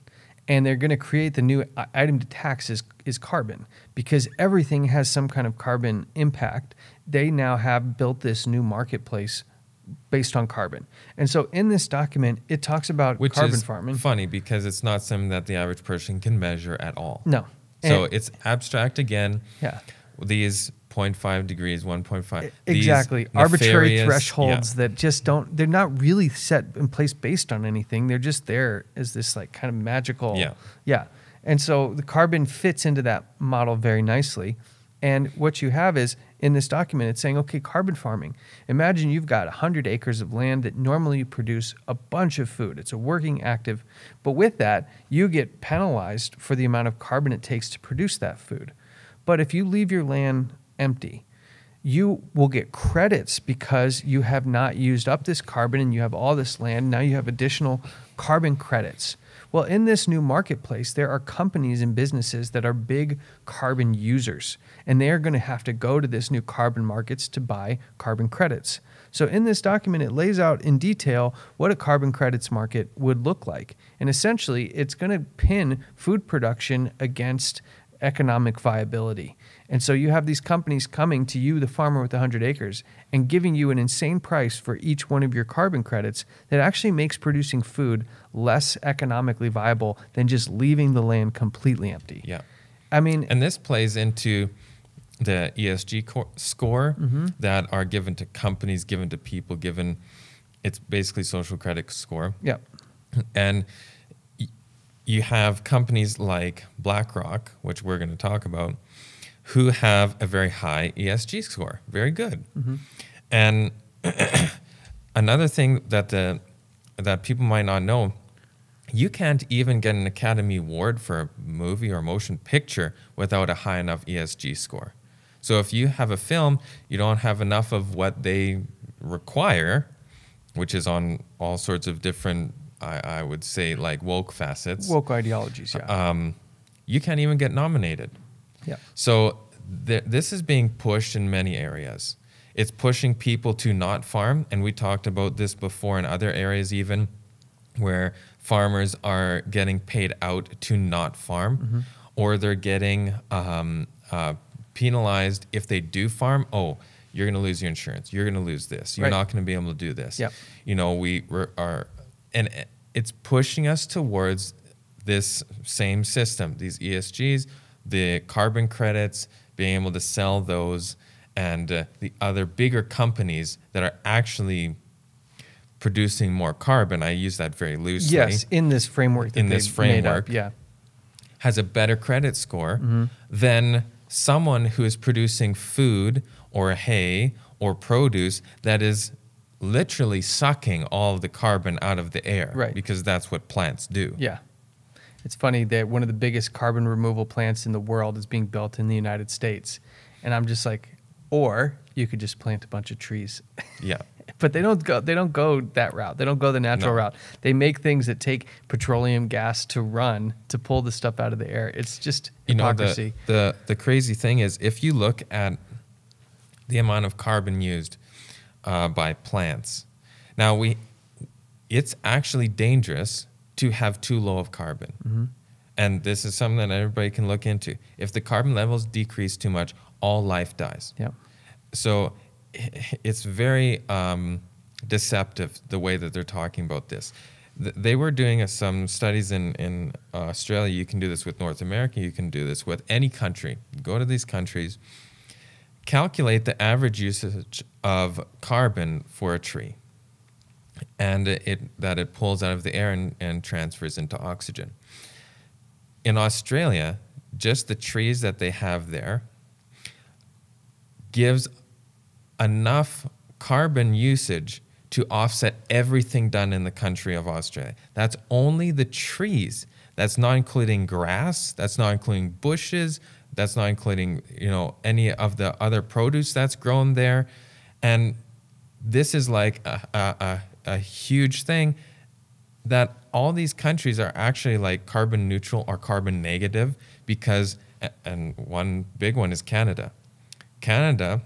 And they're going to create the new item to tax is carbon, because everything has some kind of carbon impact. They now have built this new marketplace based on carbon. And so in this document, it talks about carbon farming. Which is funny because it's not something that the average person can measure at all. No. So it's abstract again. Yeah. These 0.5 degrees, 1.5. Exactly. Arbitrary thresholds yeah. that just they're not really set in place based on anything. They're just there as this like kind of magical. Yeah. Yeah. And so the carbon fits into that model very nicely. And what you have is in this document, it's saying, okay, carbon farming. Imagine you've got 100 acres of land that normally you produce a bunch of food. It's a working active. But with that, you get penalized for the amount of carbon it takes to produce that food. But if you leave your land empty, you will get credits because you have not used up this carbon and you have all this land. Now you have additional carbon credits. Well, in this new marketplace, there are companies and businesses that are big carbon users, and they are going to have to go to this new carbon markets to buy carbon credits. So in this document, it lays out in detail what a carbon credits market would look like. And essentially, it's going to pin food production against economic viability. And so you have these companies coming to you, the farmer with 100 acres, and giving you an insane price for each one of your carbon credits that actually makes producing food less economically viable than just leaving the land completely empty. Yeah. I mean, and this plays into the ESG score that are given to companies, given to people, given, it's basically social credit score. Yeah. And you have companies like BlackRock, which we're going to talk about, who have a very high ESG score. Very good. And another thing that people might not know, you can't even get an Academy Award for a movie or motion picture without a high enough ESG score. So if you have a film, you don't have enough of what they require, which is on all sorts of different, I would say, like woke facets. Woke ideologies, yeah. You can't even get nominated. Yeah. So this is being pushed in many areas. It's pushing people to not farm, and we talked about this before in other areas even, where farmers are getting paid out to not farm, or they're getting penalized if they do farm. Oh, you're going to lose your insurance. You're going to lose this. You're not going to be able to do this. Yep. You know, and it's pushing us towards this same system, these ESGs, the carbon credits, being able to sell those, and the other bigger companies that are actually producing more carbon. I use that very loosely. Yes, in this framework. Made up, yeah. Has a better credit score than someone who is producing food or hay or produce that is literally sucking all of the carbon out of the air. Right. Because that's what plants do. Yeah. It's funny that one of the biggest carbon removal plants in the world is being built in the United States. And I'm just like, or you could just plant a bunch of trees. Yeah. But they don't go that route. They don't go the natural route. They make things that take petroleum gas to run to pull the stuff out of the air. It's just hypocrisy. The crazy thing is, if you look at the amount of carbon used by plants, now it's actually dangerous to have too low of carbon. And this is something that everybody can look into. If the carbon levels decrease too much, all life dies. Yeah. So it's very deceptive the way that they're talking about this. They were doing some studies in Australia. You can do this with North America. You can do this with any country. Go to these countries, calculate the average usage of carbon for a tree, and that it pulls out of the air and transfers into oxygen. In Australia, just the trees that they have there gives enough carbon usage to offset everything done in the country of Australia. That's only the trees. That's not including grass. That's not including bushes. That's not including, any of the other produce that's grown there. And this is like a huge thing, that all these countries are actually like carbon neutral or carbon negative because, and one big one is Canada. Canada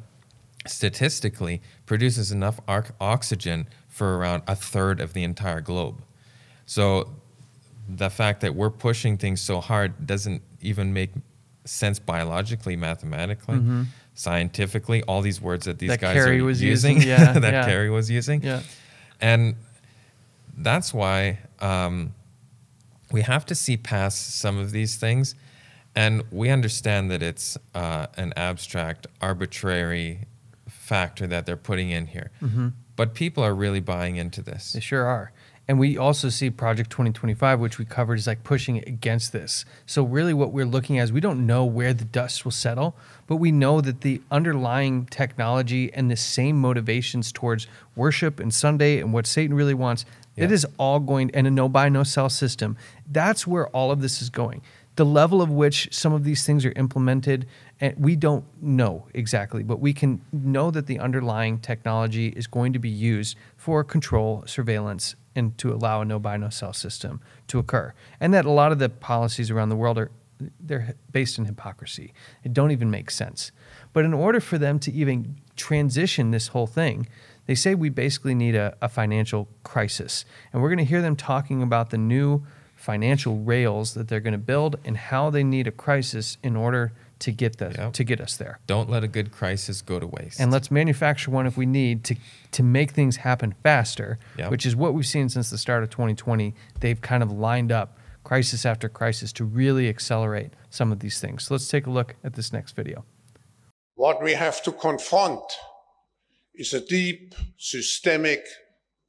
statistically produces enough oxygen for around a third of the entire globe. So the fact that we're pushing things so hard doesn't even make sense biologically, mathematically, scientifically, all these words that these guys Carrie are was using that Carrie was using. Yeah. And that's why we have to see past some of these things. And we understand that it's an abstract, arbitrary factor that they're putting in here. But people are really buying into this. They sure are. And we also see Project 2025, which we covered, is like pushing against this. So really what we're looking at is we don't know where the dust will settle, but we know that the underlying technology and the same motivations towards worship and Sunday and what Satan really wants, it is all going, and a no buy, no sell system. That's where all of this is going. The level of which some of these things are implemented, and we don't know exactly, but we can know that the underlying technology is going to be used for control, surveillance, and to allow a no buy, no sell system to occur. And that a lot of the policies around the world they're based in hypocrisy. It don't even make sense. But in order for them to even transition this whole thing, they say we basically need a financial crisis. And we're going to hear them talking about the new financial rails that they're going to build and how they need a crisis in order to get to get us there. Don't let a good crisis go to waste. And let's manufacture one if we need to make things happen faster, which is what we've seen since the start of 2020. They've kind of lined up crisis after crisis to really accelerate some of these things. So let's take a look at this next video. What we have to confront is a deep, systemic,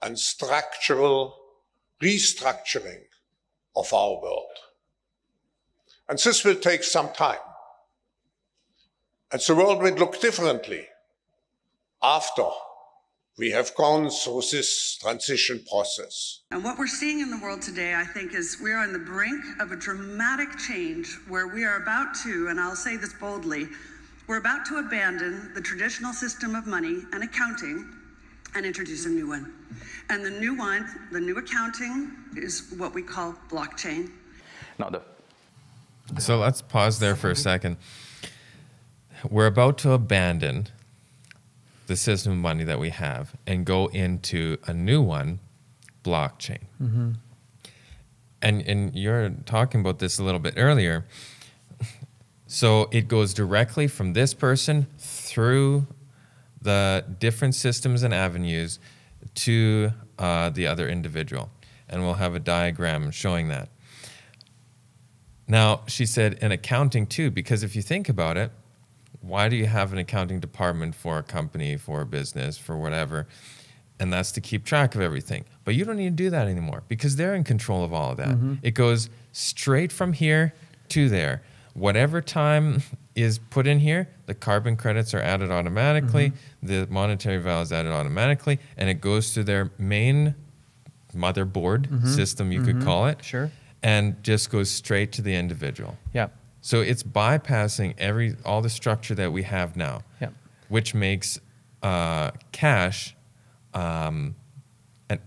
and structural restructuring of our world. And this will take some time. And the world will look differently after we have gone through this transition process. And what we're seeing in the world today, I think, is we're on the brink of a dramatic change where we are about to, and I'll say this boldly, we're about to abandon the traditional system of money and accounting and introduce a new one. And the new accounting is what we call blockchain. So let's pause there for a second. We're about to abandon the system of money that we have and go into a new one, blockchain. Mm-hmm. And you're talking about this a little bit earlier. So it goes directly from this person through the different systems and avenues to the other individual. And we'll have a diagram showing that. Now, she said in accounting too, because if you think about it, why do you have an accounting department for a company, for a business, for whatever? And that's to keep track of everything. But you don't need to do that anymore because they're in control of all of that. Mm-hmm. It goes straight from here to there. Whatever time is put in here, the carbon credits are added automatically, Mm-hmm. the monetary value is added automatically, and it goes to their main motherboard Mm-hmm. system, you could call it, Sure. and just goes straight to the individual. Yeah. So it's bypassing all the structure that we have now, Yeah. which makes cash an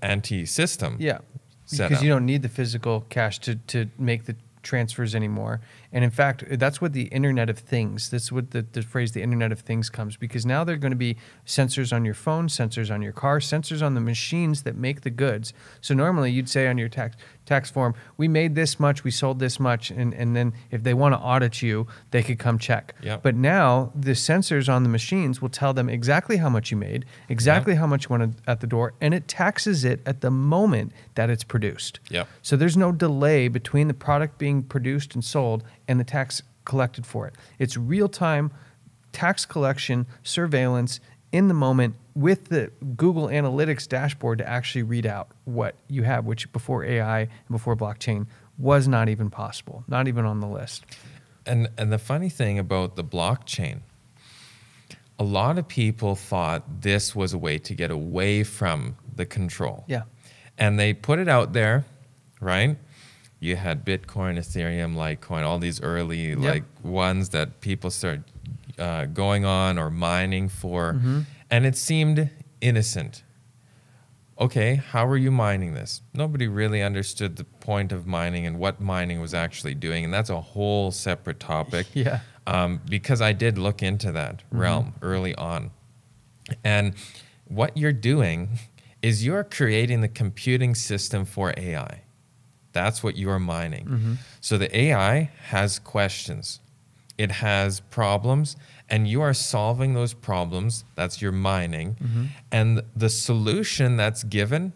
anti-system. Yeah. Setup. Because you don't need the physical cash to make the transfers anymore. And in fact, that's what the Internet of Things, that's what the phrase the Internet of Things comes, because now they're going to be sensors on your phone, sensors on your car, sensors on the machines that make the goods. So normally you'd say on your tax form, we made this much, we sold this much, and then if they want to audit you, they could come check. Yep. But now the sensors on the machines will tell them exactly how much you made, exactly how much went at the door, and it taxes it at the moment that it's produced. Yep. So there's no delay between the product being produced and sold and the tax collected for it. It's real-time tax collection, surveillance in the moment with the Google Analytics dashboard to actually read out what you have, which before AI and before blockchain was not even possible, not even on the list. And the funny thing about the blockchain, a lot of people thought this was a way to get away from the control. Yeah. And they put it out there, right? You had Bitcoin, Ethereum, Litecoin, all these early like ones that people started going on or mining for. Mm-hmm. And it seemed innocent. Okay, how are you mining this? Nobody really understood the point of mining and what mining was actually doing. And that's a whole separate topic. Yeah. Because I did look into that realm early on. And what you're doing is you're creating the computing system for AI. That's what you're mining. So the AI has questions. It has problems, and you are solving those problems. That's your mining. And the solution that's given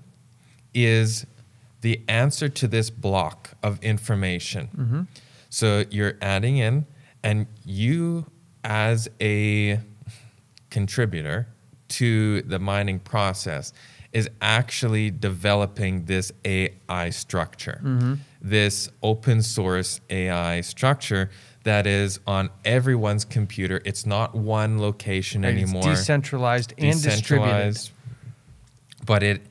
is the answer to this block of information. So you're adding in, and you as a contributor to the mining process is actually developing this AI structure, this open source AI structure that is on everyone's computer. It's not one location anymore. It's decentralized and distributed. But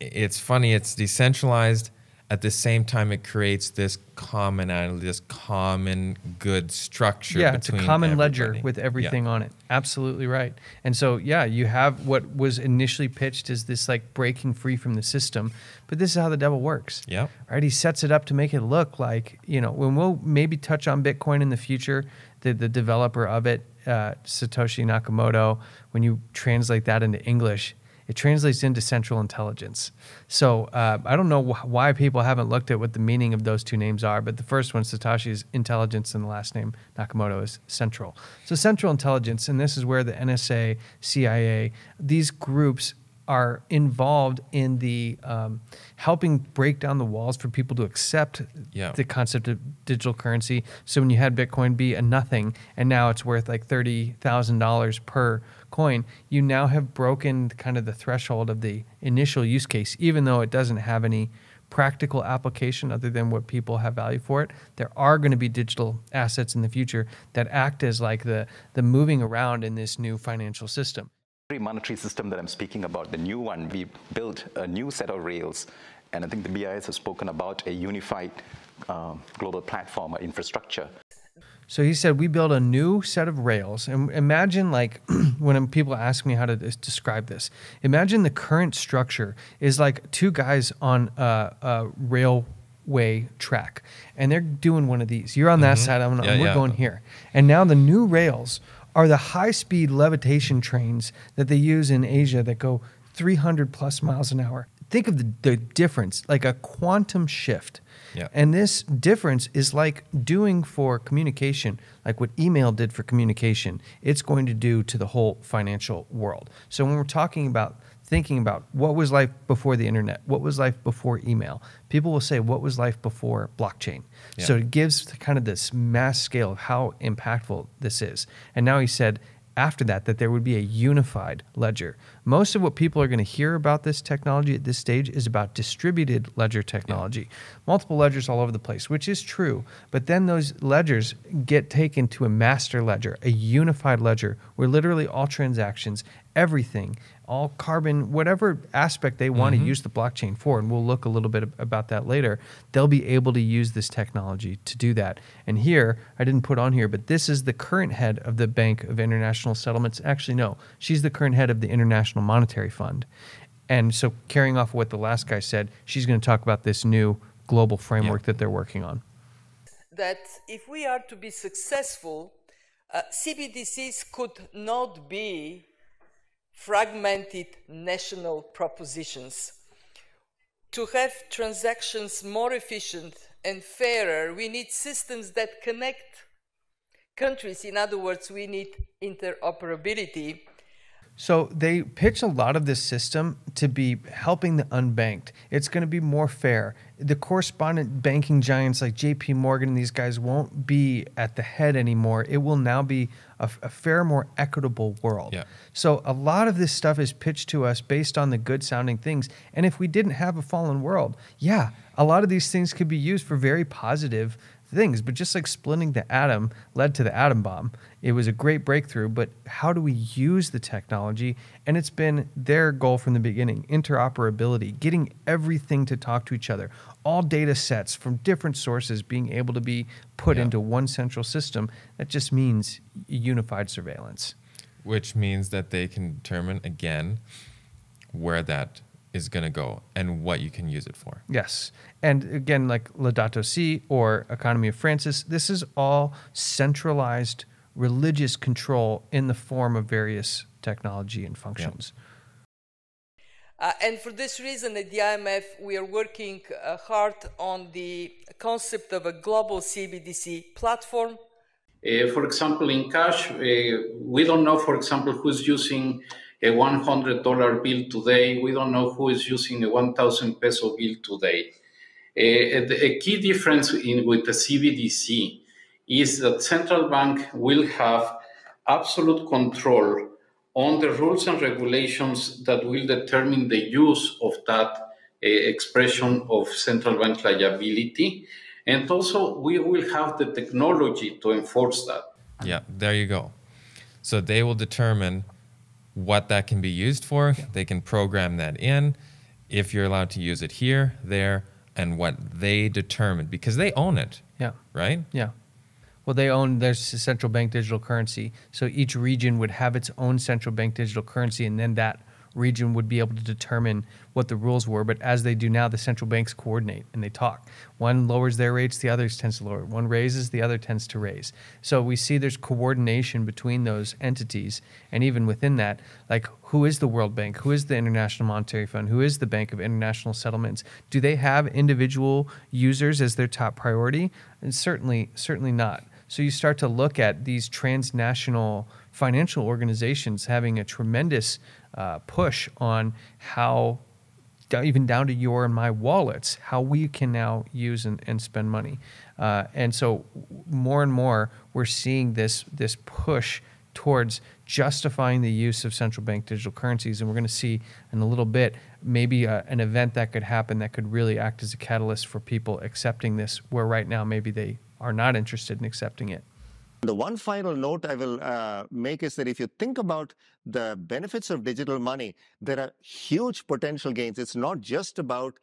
it's funny, it's decentralized. At the same time, it creates this commonality, this common good structure. Yeah, it's a common ledger everybody. with everything on it. Absolutely right. And so, yeah, you have what was initially pitched as this like breaking free from the system, but this is how the devil works. Yeah. Right. He sets it up to make it look like, when we'll maybe touch on Bitcoin in the future, the developer of it, Satoshi Nakamoto, when you translate that into English, it translates into central intelligence. So I don't know why people haven't looked at what the meaning of those two names are, but the first one, Satoshi, is intelligence, and the last name, Nakamoto, is central. So central intelligence, and this is where the NSA, CIA, these groups are involved in the helping break down the walls for people to accept the concept of digital currency. So when you had Bitcoin be a nothing and now it's worth like $30,000 per coin, you now have broken kind of the threshold of the initial use case, even though it doesn't have any practical application other than what people have value for it. There are going to be digital assets in the future that act as like the moving around in this new financial system. Monetary system that I'm speaking about, the new one, we built a new set of rails, and I think the BIS has spoken about a unified global platform or infrastructure. So he said, we built a new set of rails. And imagine, like, when people ask me how to describe this, imagine the current structure is like two guys on a railway track, and they're doing one of these. You're on that side, we're going here. And now the new rails are the high-speed levitation trains that they use in Asia that go 300 plus miles an hour. Think of the difference, like a quantum shift. Yeah. And this difference is like doing for communication, like what email did for communication, it's going to do to the whole financial world. So when we're talking about thinking about what was life before the internet, what was life before email, people will say, what was life before blockchain? Yeah. So it gives kind of this mass scale of how impactful this is. And now he said, after that there would be a unified ledger. Most of what people are going to hear about this technology at this stage is about distributed ledger technology. Multiple ledgers all over the place, which is true. But then those ledgers get taken to a master ledger, a unified ledger, where literally all transactions, everything, all carbon, whatever aspect they want to use the blockchain for, and we'll look a little bit about that later, they'll be able to use this technology to do that. And here, I didn't put on here, but this is the current head of the Bank of International Settlements. Actually, no, she's the current head of the International Monetary Fund. And so carrying off what the last guy said, she's going to talk about this new global framework that they're working on. That if we are to be successful, CBDCs could not be fragmented national propositions. To have transactions more efficient and fairer, we need systems that connect countries. In other words, we need interoperability. So they pitch a lot of this system to be helping the unbanked. It's going to be more fair. The correspondent banking giants like JP Morgan and these guys won't be at the head anymore. It will now be a fair, more equitable world. Yeah. So a lot of this stuff is pitched to us based on the good sounding things. And if we didn't have a fallen world, yeah, a lot of these things could be used for very positive things. But just like splitting the atom led to the atom bomb, it was a great breakthrough, but how do we use the technology? And it's been their goal from the beginning, interoperability, getting everything to talk to each other, all data sets from different sources being able to be put into one central system. That just means unified surveillance. Which means that they can determine, again, where that is going to go and what you can use it for. Yes. And again, like Laudato Si or Economy of Francis, this is all centralized religious control in the form of various technology and functions. And for this reason, at the IMF, we are working hard on the concept of a global CBDC platform. For example, in cash, we don't know, for example, who's using a $100 bill today. We don't know who is using a 1,000 peso bill today. A key difference with the CBDC is that central bank will have absolute control on the rules and regulations that will determine the use of that expression of central bank liability. And also, we will have the technology to enforce that. Yeah, there you go. So they will determine what that can be used for. Yeah. They can program that in, if you're allowed to use it here, there, and what they determine, because they own it. Yeah. Right? Yeah. Well, they own their central bank digital currency. So each region would have its own central bank digital currency, and then that region would be able to determine what the rules were. But as they do now, the central banks coordinate and they talk. One lowers their rates, the other tends to lower. One raises, the other tends to raise. So we see there's coordination between those entities. And even within that, like, who is the World Bank? Who is the International Monetary Fund? Who is the Bank of International Settlements? Do they have individual users as their top priority? And certainly not. So you start to look at these transnational financial organizations having a tremendous push on how, even down to your and my wallets, how we can now use and spend money. And so more and more, we're seeing this push towards justifying the use of central bank digital currencies. And we're going to see in a little bit maybe an event that could happen that could really act as a catalyst for people accepting this, where right now maybe they are not interested in accepting it. The one final note I will make is that if you think about the benefits of digital money, there are huge potential gains. It's not just about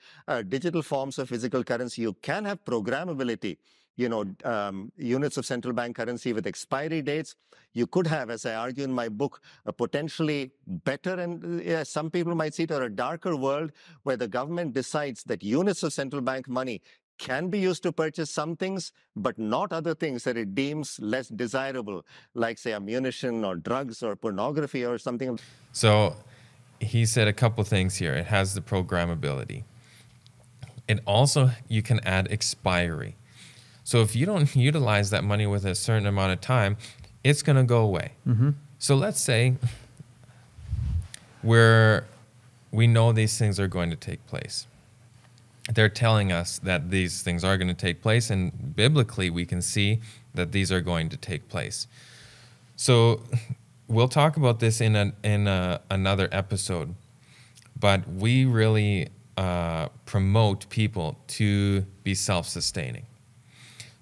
digital forms of physical currency. You can have programmability, units of central bank currency with expiry dates. You could have, as I argue in my book, a potentially better and some people might see it, or a darker world where the government decides that units of central bank money can be used to purchase some things, but not other things that it deems less desirable, like, say, ammunition or drugs or pornography or something. So he said a couple things here. It has the programmability. And also, you can add expiry. So if you don't utilize that money with a certain amount of time, it's going to go away. Mm-hmm. So let's say we know these things are going to take place. They're telling us that these things are going to take place, and biblically we can see that these are going to take place. So we'll talk about this in another episode, but we really promote people to be self-sustaining,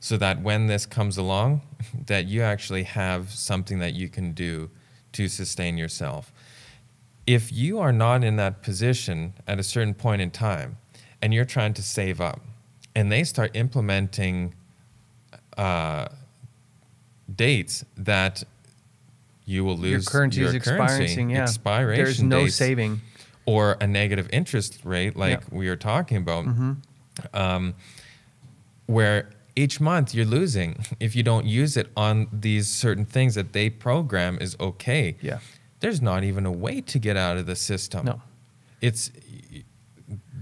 so that when this comes along, that you actually have something that you can do to sustain yourself. If you are not in that position at a certain point in time, and you're trying to save up, and they start implementing dates that you will lose your currency is expiration there's no dates, saving, or a negative interest rate like we were talking about, where each month you're losing if you don't use it on these certain things that they program is okay. Yeah, there's not even a way to get out of the system. No, it's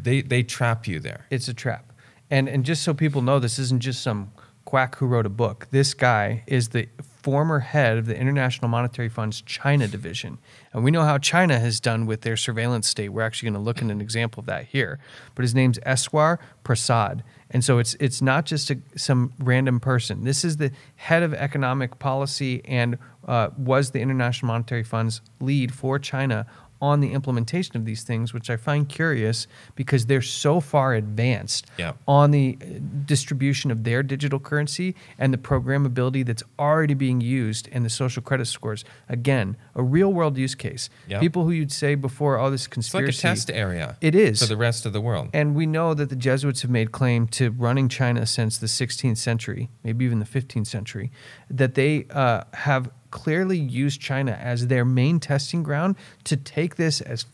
they trap you there. It's a trap. And just so people know, this isn't just some quack who wrote a book. This guy is the former head of the International Monetary Fund's China division. And we know how China has done with their surveillance state. We're actually going to look at an example of that here. But his name's Eswar Prasad. And so it's not just some random person. This is the head of economic policy and was the International Monetary Fund's lead for China on the implementation of these things, which I find curious because they're so far advanced on the distribution of their digital currency and the programmability that's already being used and the social credit scores. Again, a real world use case. People who you'd say before, oh, this conspiracy. It's like a test area. It is. For the rest of the world. And we know that the Jesuits have made claim to running China since the 16th century, maybe even the 15th century, that they have clearly used China as their main testing ground to take this as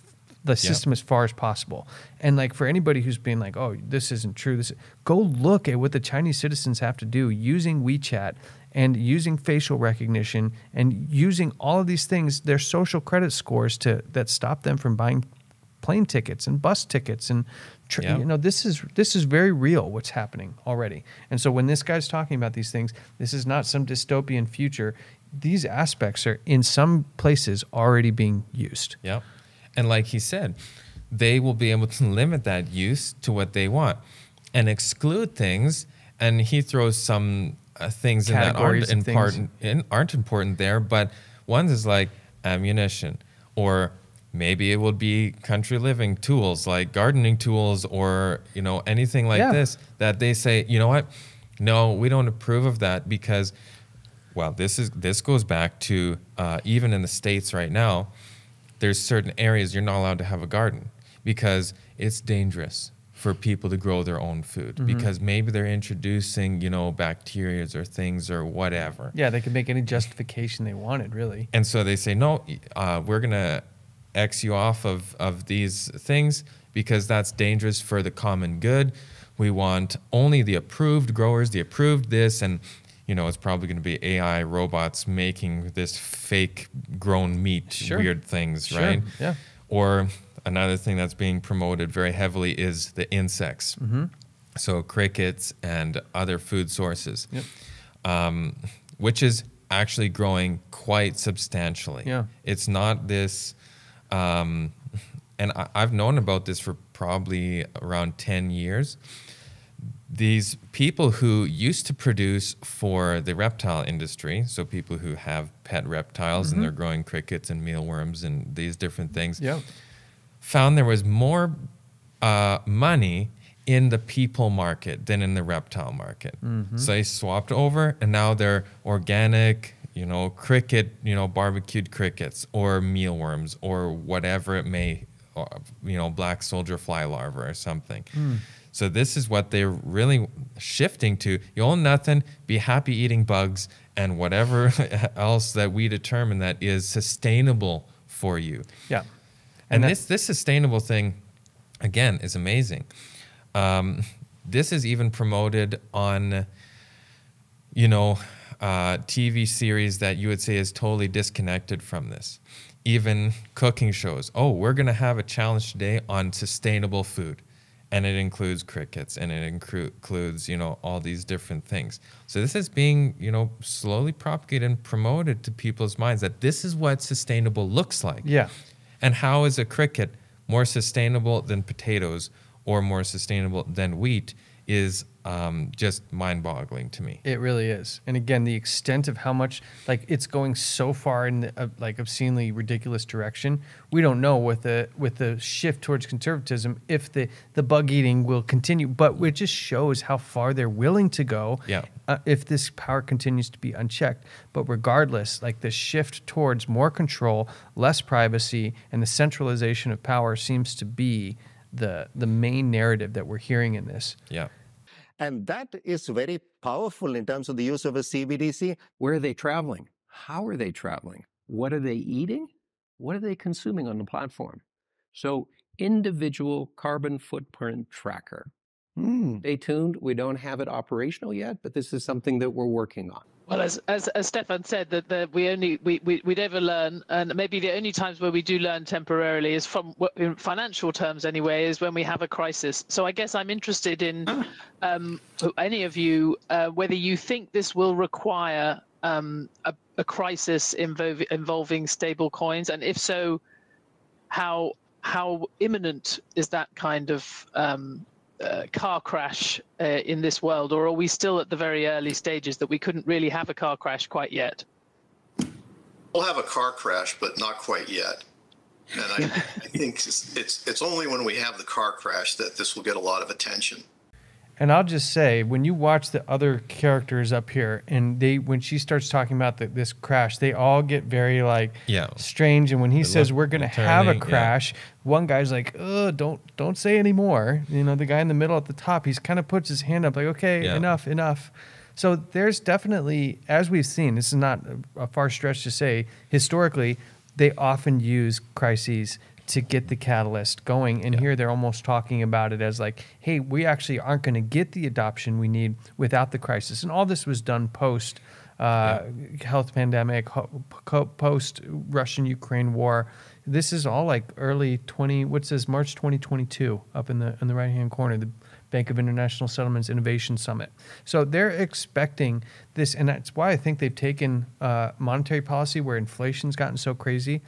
the system as far as possible. And like for anybody who's been like, oh, this isn't true, go look at what the Chinese citizens have to do using WeChat and using facial recognition and using all of these things, their social credit scores that stop them from buying plane tickets and bus tickets and this is very real what's happening already. And so when this guy's talking about these things, this is not some dystopian future. These aspects are in some places already being used. Yeah. And like he said, they will be able to limit that use to what they want and exclude things. And he throws some things in that aren't important there, but one is like ammunition, or maybe it would be country living tools like gardening tools, or anything like this that they say, you know what? No, we don't approve of that because, well, this goes back to even in the States right now, there's certain areas you're not allowed to have a garden because it's dangerous for people to grow their own food because maybe they're introducing, bacteria or things or whatever. Yeah, they can make any justification they wanted, really. And so they say, no, we're going to X you off of these things because that's dangerous for the common good. We want only the approved growers, the approved this, and it's probably going to be AI robots making this fake grown meat, weird things, right? Yeah. Or another thing that's being promoted very heavily is the insects. So crickets and other food sources, which is actually growing quite substantially. Yeah. It's not this And I've known about this for probably around 10 years. These people who used to produce for the reptile industry, so people who have pet reptiles and they're growing crickets and mealworms and these different things, found there was more money in the people market than in the reptile market. So they swapped over, and now they're organic, cricket, barbecued crickets or mealworms or whatever it may, black soldier fly larva or something. So this is what they're really shifting to. You own nothing, be happy eating bugs and whatever else that we determine that is sustainable for you. Yeah. And this sustainable thing, again, is amazing. This is even promoted on, TV series that you would say is totally disconnected from this. Even cooking shows. Oh, we're going to have a challenge today on sustainable food. And it includes crickets, and it includes, all these different things. So this is being, slowly propagated and promoted to people's minds that this is what sustainable looks like. Yeah. And how is a cricket more sustainable than potatoes or more sustainable than wheat is just mind-boggling to me. It really is. And again, the extent of how much, it's going so far in the, obscenely ridiculous direction. We don't know with the shift towards conservatism if the bug eating will continue, but it just shows how far they're willing to go if this power continues to be unchecked. But regardless, the shift towards more control, less privacy, and the centralization of power seems to be the main narrative that we're hearing in this. Yeah. And that is very powerful in terms of the use of a CBDC. Where are they traveling? How are they traveling? What are they eating? What are they consuming on the platform? So individual carbon footprint tracker. Stay tuned. We don't have it operational yet, but this is something that we're working on. Well, as Stefan said, that we never learn, and maybe the only times where we do learn temporarily is from, in financial terms anyway, is when we have a crisis. So I guess I'm interested in any of you whether you think this will require a crisis involving stable coins, and if so, how imminent is that kind of car crash in this world, or are we still at the very early stages that we couldn't really have a car crash quite yet? We'll have a car crash, but not quite yet. And I think it's only when we have the car crash that this will get a lot of attention. And I'll just say, when you watch the other characters up here, and when she starts talking about this crash, they all get very strange. And when he says we're going to have a crash, one guy's like, "Oh, don't say any more." The guy in the middle at the top, he's kind of puts his hand up, like, "Okay, enough." So there's definitely, as we've seen, this is not a far stretch to say, historically, they often use crises to get the catalyst going. And here they're almost talking about it as hey, we actually aren't going to get the adoption we need without the crisis. And all this was done post health pandemic, post Russian-Ukraine war. This is all early March 2022 up in the right-hand corner, the Bank of International Settlements Innovation Summit. So they're expecting this, and that's why I think they've taken monetary policy where inflation's gotten so crazy.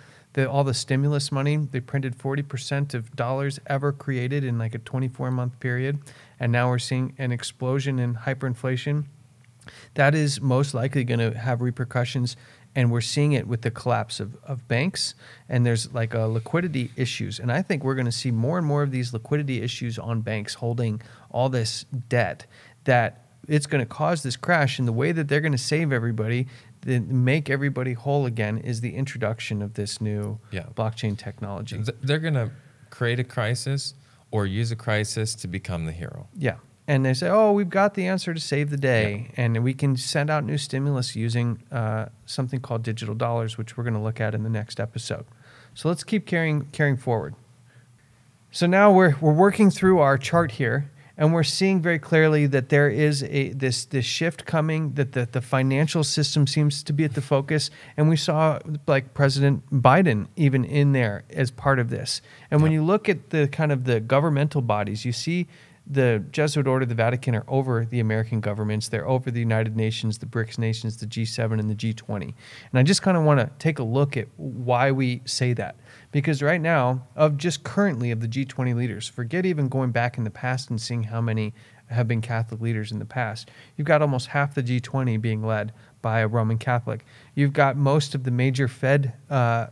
All the stimulus money, they printed 40% of dollars ever created in a 24-month period. And now we're seeing an explosion in hyperinflation. That is most likely going to have repercussions. And we're seeing it with the collapse of banks. And there's a liquidity issues. And I think we're going to see more and more of these liquidity issues on banks holding all this debt, that it's going to cause this crash. And the way that they're going to save everybody, make everybody whole again, is the introduction of this new blockchain technology. They're going to create a crisis or use a crisis to become the hero. Yeah. And they say, oh, we've got the answer to save the day. And we can send out new stimulus using something called digital dollars, which we're going to look at in the next episode. So let's keep carrying forward. So now we're working through our chart here. And we're seeing very clearly that there is this shift coming, that the financial system seems to be at the focus. And we saw President Biden even in there as part of this. And when you look at the kind of the governmental bodies, you see the Jesuit Order, the Vatican are over the American governments. They're over the United Nations, the BRICS nations, the G7 and the G20. And I just kind of want to take a look at why we say that. Because right now, of just currently of the G20 leaders, forget even going back in the past and seeing how many have been Catholic leaders in the past. You've got almost half the G20 being led by a Roman Catholic. You've got most of the major Fed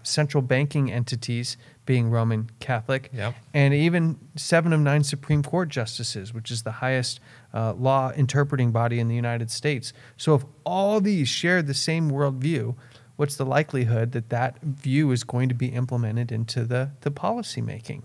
central banking entities being Roman Catholic, and even 7 of 9 Supreme Court justices, which is the highest law interpreting body in the United States. So if all these share the same worldview, what's the likelihood that that view is going to be implemented into the policy making?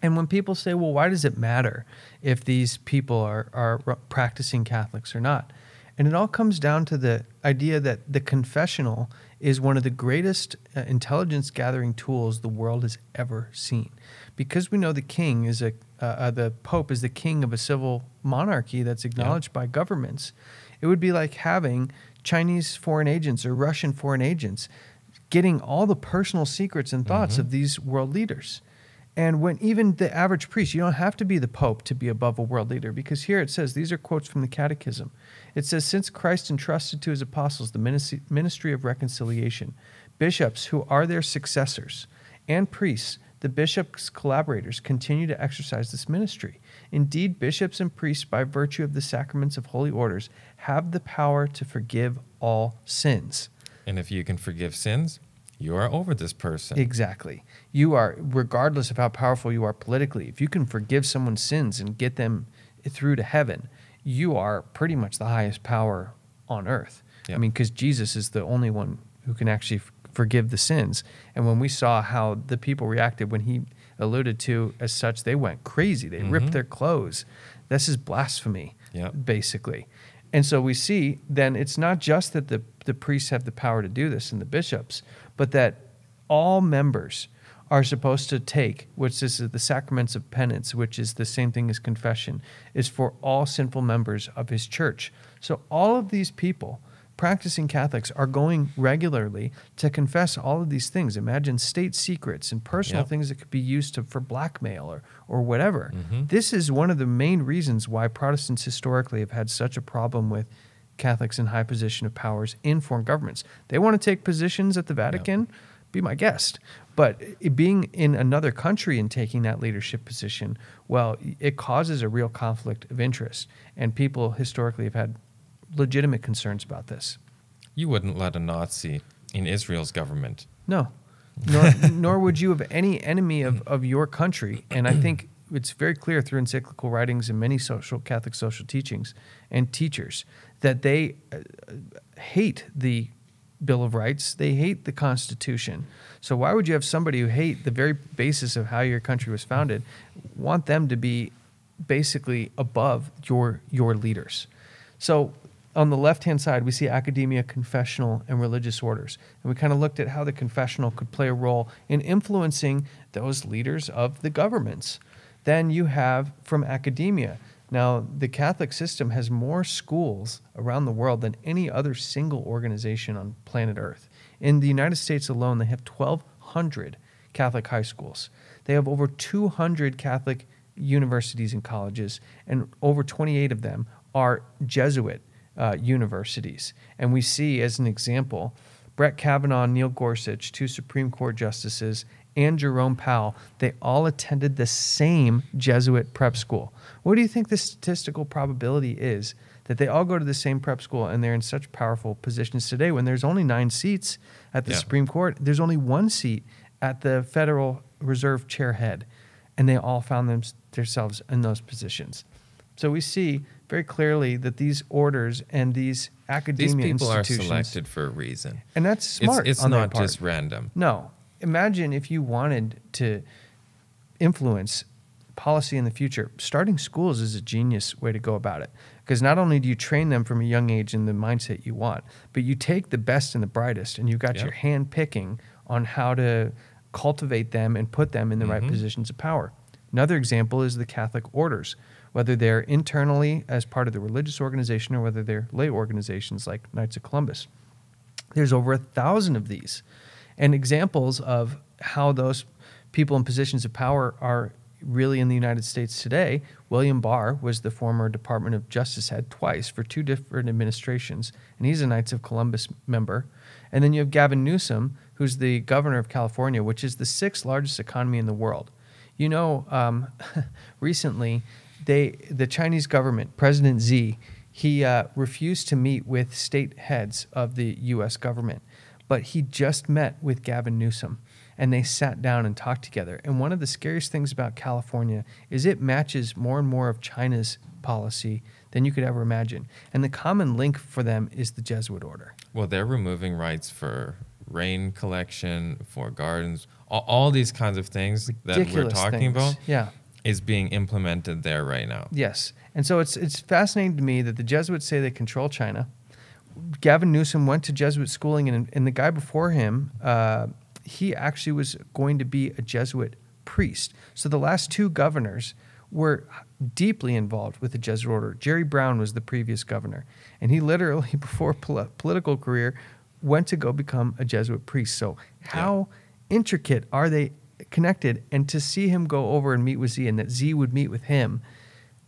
And when people say, well, why does it matter if these people are practicing Catholics or not? And it all comes down to the idea that the confessional is one of the greatest intelligence gathering tools the world has ever seen. Because we know the king is the Pope is the king of a civil monarchy that's acknowledged by governments, it would be like having Chinese foreign agents or Russian foreign agents getting all the personal secrets and thoughts of these world leaders. And when even the average priest, you don't have to be the Pope to be above a world leader, because here it says, these are quotes from the Catechism. It says, since Christ entrusted to his apostles the ministry of reconciliation, bishops who are their successors and priests, the bishops' collaborators, continue to exercise this ministry. Indeed, bishops and priests, by virtue of the sacraments of holy orders, have the power to forgive all sins. And if you can forgive sins, you are over this person. Exactly. You are, regardless of how powerful you are politically, if you can forgive someone's sins and get them through to heaven, you are pretty much the highest power on earth. I mean, because Jesus is the only one who can actually forgive the sins. And when we saw how the people reacted when he alluded to as such, they went crazy. They ripped their clothes. This is blasphemy, basically. And so we see then it's not just that the priests have the power to do this and the bishops, but that all members are supposed to take, which is the sacraments of penance, which is the same thing as confession, is for all sinful members of his church. So all of these people, practicing Catholics, are going regularly to confess all of these things. Imagine state secrets and personal things that could be used for blackmail or whatever. This is one of the main reasons why Protestants historically have had such a problem with Catholics in high position of powers in foreign governments. They want to take positions at the Vatican, be my guest. But being in another country and taking that leadership position, well, it causes a real conflict of interest. And people historically have had legitimate concerns about this. You wouldn't let a Nazi in Israel's government. No. Nor would you have any enemy of your country. And I think it's very clear through encyclical writings and many Catholic social teachings and teachers that they hate the Bill of Rights. They hate the Constitution. So why would you have somebody who hate the very basis of how your country was founded, want them to be basically above your leaders? So on the left-hand side, we see academia, confessional, and religious orders. And we kind of looked at how the confessional could play a role in influencing those leaders of the governments. Then you have from academia. Now, the Catholic system has more schools around the world than any other single organization on planet Earth. In the United States alone, they have 1,200 Catholic high schools. They have over 200 Catholic universities and colleges, and over 28 of them are Jesuit universities. And we see, as an example, Brett Kavanaugh, Neil Gorsuch, 2 Supreme Court justices, and Jerome Powell, they all attended the same Jesuit prep school. What do you think the statistical probability is that they all go to the same prep school and they're in such powerful positions today when there's only 9 seats at the Supreme Court? There's only 1 seat at the Federal Reserve chair head, and they all found themselves in those positions. So we see very clearly that these orders and these academia institutions... These people institutions, are selected for a reason. And that's smart. It's on their not part. just random. No. Imagine if you wanted to influence policy in the future. Starting schools is a genius way to go about it, because not only do you train them from a young age in the mindset you want, but you take the best and the brightest, and you've got your hand picking on how to cultivate them and put them in the right positions of power. Another example is the Catholic orders, whether they're internally as part of the religious organization or whether they're lay organizations like Knights of Columbus. There's over 1,000 of these. And examples of how those people in positions of power are really in the United States today. William Barr was the former Department of Justice head twice for 2 different administrations, and he's a Knights of Columbus member. And then you have Gavin Newsom, who's the governor of California, which is the 6th largest economy in the world. You know, recently, the Chinese government, President Xi, he refused to meet with state heads of the U.S. government, but he just met with Gavin Newsom, and they sat down and talked together. And one of the scariest things about California is it matches more and more of China's policy than you could ever imagine. And the common link for them is the Jesuit order. Well, they're removing rights for rain collection, for gardens, all these kinds of things that we're talking about is being implemented there right now. Yes. And so it's fascinating to me that the Jesuits say they control China. Gavin Newsom went to Jesuit schooling, and the guy before him, he actually was going to be a Jesuit priest. So the last 2 governors were deeply involved with the Jesuit order. Jerry Brown was the previous governor, and he literally, before political career, went to go become a Jesuit priest. So how intricate are they connected? And to see him go over and meet with Xi, and that Xi would meet with him,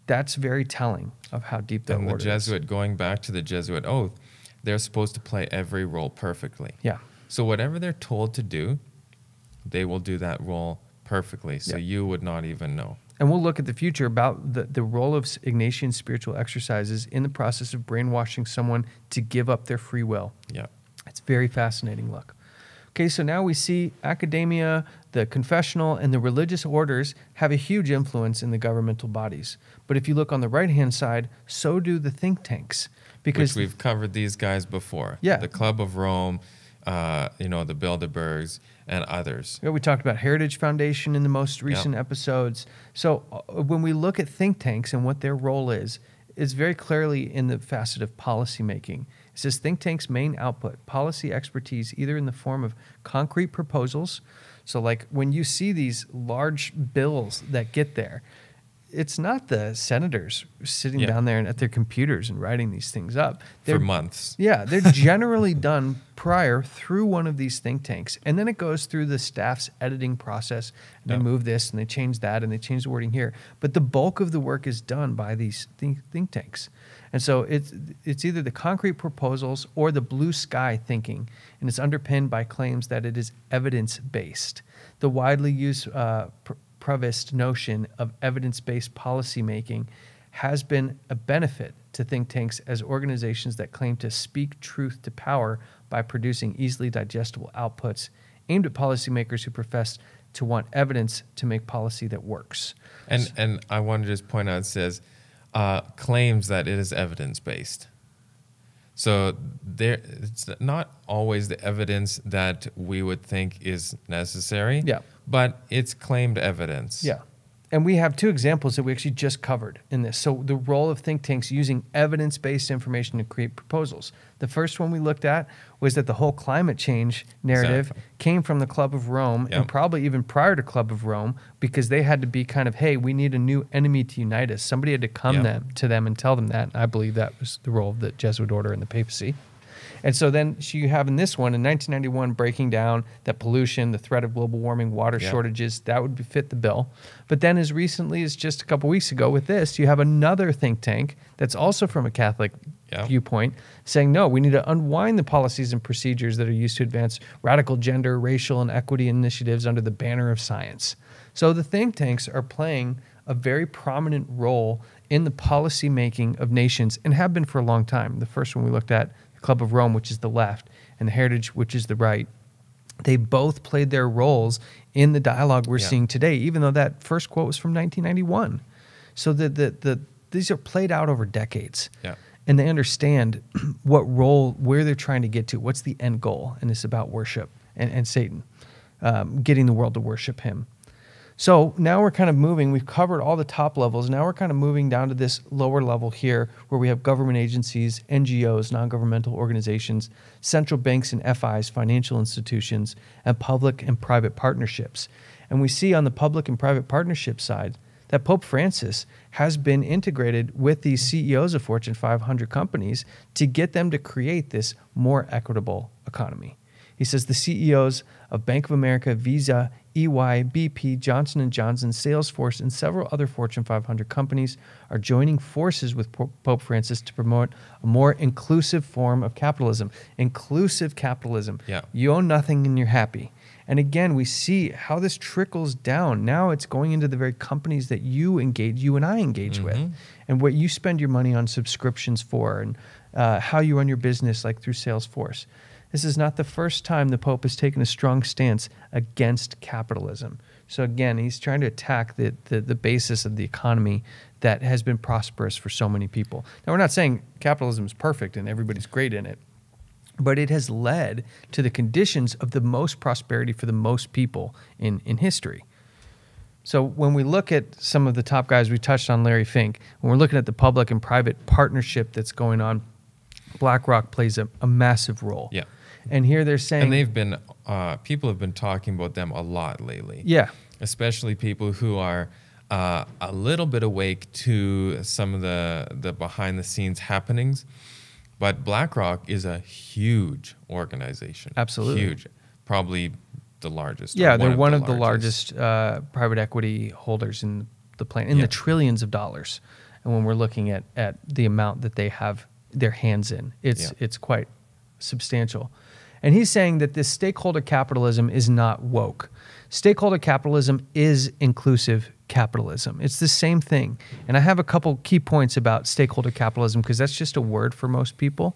that's very telling of how deep that order is. And the Jesuit, going back to the Jesuit oath, they're supposed to play every role perfectly. Yeah. So whatever they're told to do, they will do that role perfectly. So you would not even know. And we'll look at the future about the role of Ignatian spiritual exercises in the process of brainwashing someone to give up their free will. Yeah. It's a very fascinating look. Okay, so now we see academia, the confessional, and the religious orders have a huge influence in the governmental bodies. But if you look on the right-hand side, so do the think tanks. Because we've covered these guys before. Yeah. The Club of Rome, the Bilderbergs, and others. Yeah, we talked about Heritage Foundation in the most recent episodes. So when we look at think tanks and what their role is, it's very clearly in the facet of policymaking. It says think tanks' main output, policy expertise, either in the form of concrete proposals. So like when you see these large bills that get there, it's not the senators sitting down there and at their computers and writing these things up. For months. Yeah, they're generally done prior through one of these think tanks. And then it goes through the staff's editing process. And they move this and they change that and they change the wording here. But the bulk of the work is done by these think tanks. And so it's either the concrete proposals or the blue sky thinking. And it's underpinned by claims that it is evidence-based. The widely used Provost notion of evidence-based policymaking has been a benefit to think tanks as organizations that claim to speak truth to power by producing easily digestible outputs aimed at policymakers who profess to want evidence to make policy that works. And I want to just point out, it says, claims that it is evidence-based. So it's not always the evidence that we would think is necessary, but it's claimed evidence. Yeah. And we have 2 examples that we actually just covered in this. So the role of think tanks using evidence-based information to create proposals. The first one we looked at was that the whole climate change narrative came from the Club of Rome, and probably even prior to Club of Rome, because they had to be kind of, hey, we need a new enemy to unite us. Somebody had to come to them and tell them that. And I believe that was the role of the Jesuit order and the papacy. And so then you have in this one, in 1991, breaking down that pollution, the threat of global warming, water shortages, that would fit the bill. But then as recently as just a couple weeks ago with this, you have another think tank that's also from a Catholic viewpoint saying, no, we need to unwind the policies and procedures that are used to advance radical gender, racial, and equity initiatives under the banner of science. So the think tanks are playing a very prominent role in the policy making of nations and have been for a long time. The first one we looked at, Club of Rome, which is the left, and the Heritage, which is the right, they both played their roles in the dialogue we're seeing today, even though that first quote was from 1991. So these are played out over decades. Yeah. And they understand what role, where they're trying to get to, what's the end goal, and it's about worship and Satan, getting the world to worship him. So now we're kind of moving, we've covered all the top levels, now we're kind of moving down to this lower level here where we have government agencies, NGOs, non-governmental organizations, central banks and FIs, financial institutions, and public and private partnerships. And we see on the public and private partnership side that Pope Francis has been integrated with these CEOs of Fortune 500 companies to get them to create this more equitable economy. He says the CEOs of Bank of America, Visa, EY, BP, Johnson & Johnson, Salesforce, and several other Fortune 500 companies are joining forces with Pope Francis to promote a more inclusive form of capitalism. Inclusive capitalism. Yeah. You own nothing and you're happy. And again, we see how this trickles down. Now it's going into the very companies that you and I engage with, and what you spend your money on subscriptions for, and how you run your business, like through Salesforce. This is not the first time the Pope has taken a strong stance against capitalism. So again, he's trying to attack the basis of the economy that has been prosperous for so many people. Now, we're not saying capitalism is perfect and everybody's great in it, but it has led to the conditions of the most prosperity for the most people in history. So when we look at some of the top guys, we touched on Larry Fink, when we're looking at the public and private partnership that's going on, BlackRock plays a massive role. Yeah. And here they're saying... And they've been, people have been talking about them a lot lately. Yeah. Especially people who are a little bit awake to some of the behind-the-scenes happenings. But BlackRock is a huge organization. Absolutely. Huge. Probably the largest. Yeah, they're one of the largest private equity holders in the planet, in the trillions of dollars. And when we're looking at the amount that they have their hands in, it's quite substantial. And he's saying that this stakeholder capitalism is not woke. Stakeholder capitalism is inclusive capitalism. It's the same thing. And I have a couple key points about stakeholder capitalism, because that's just a word for most people.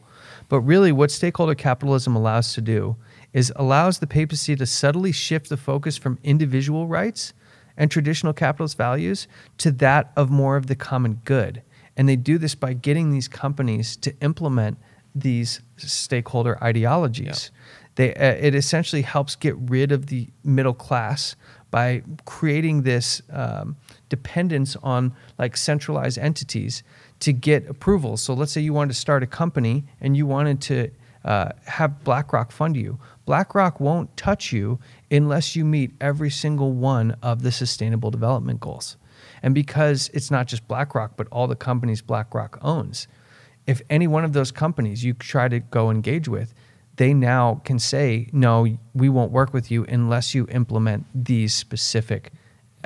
But really what stakeholder capitalism allows to do is allows the papacy to subtly shift the focus from individual rights and traditional capitalist values to that of more of the common good. And they do this by getting these companies to implement these stakeholder ideologies. It essentially helps get rid of the middle class by creating this dependence on like centralized entities to get approval. So let's say you wanted to start a company and you wanted to have BlackRock fund you. BlackRock won't touch you unless you meet every single one of the Sustainable Development Goals. And because it's not just BlackRock, but all the companies BlackRock owns, if any one of those companies you try to go engage with, they now can say, no, we won't work with you unless you implement these specific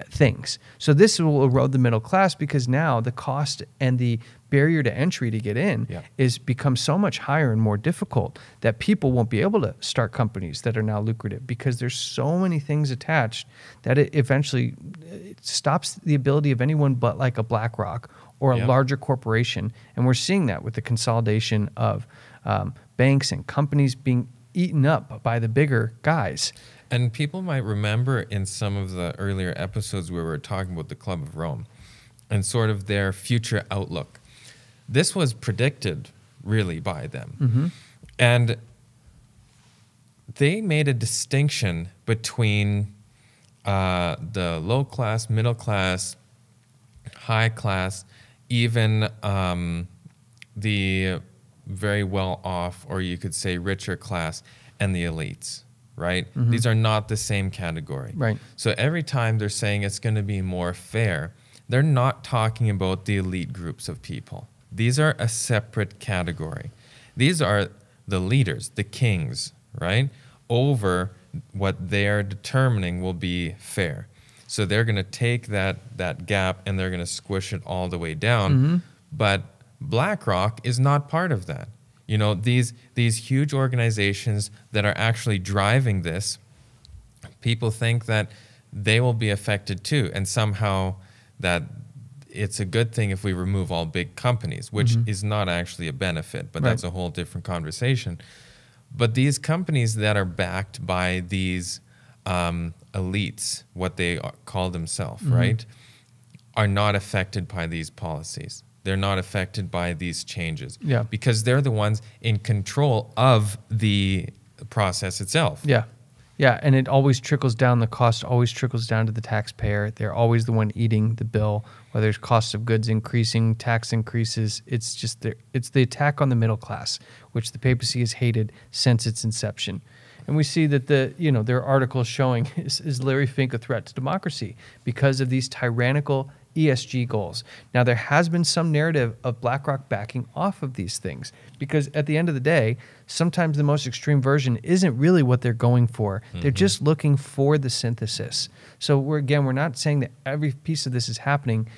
things. So this will erode the middle class, because now the cost and the barrier to entry to get in is become so much higher and more difficult that people won't be able to start companies that are now lucrative, because there's so many things attached that it eventually stops the ability of anyone but like a BlackRock or a larger corporation. And we're seeing that with the consolidation of banks and companies being eaten up by the bigger guys. And people might remember in some of the earlier episodes where we were talking about the Club of Rome and sort of their future outlook. This was predicted really by them. And they made a distinction between the low class, middle class, high class, even the very well off, or you could say richer class, and the elites, right? These are not the same category. Right. So every time they're saying it's going to be more fair, they're not talking about the elite groups of people. These are a separate category. These are the leaders, the kings, right, over what they're determining will be fair. So they're going to take that gap and they're going to squish it all the way down. But BlackRock is not part of that. You know, these huge organizations that are actually driving this, people think that they will be affected too, and somehow that it's a good thing if we remove all big companies, which is not actually a benefit, but that's a whole different conversation. But these companies that are backed by these elites, what they call themselves, right, are not affected by these policies. They're not affected by these changes because they're the ones in control of the process itself. Yeah, and it always trickles down. The cost always trickles down to the taxpayer. They're always the one eating the bill, whether it's cost of goods increasing, tax increases. It's just it's the attack on the middle class, which the papacy has hated since its inception. And we see that their articles showing is Larry Fink a threat to democracy because of these tyrannical ESG goals. Now, there has been some narrative of BlackRock backing off of these things because at the end of the day, sometimes the most extreme version isn't really what they're going for. They're just looking for the synthesis. So we're not saying that every piece of this is happening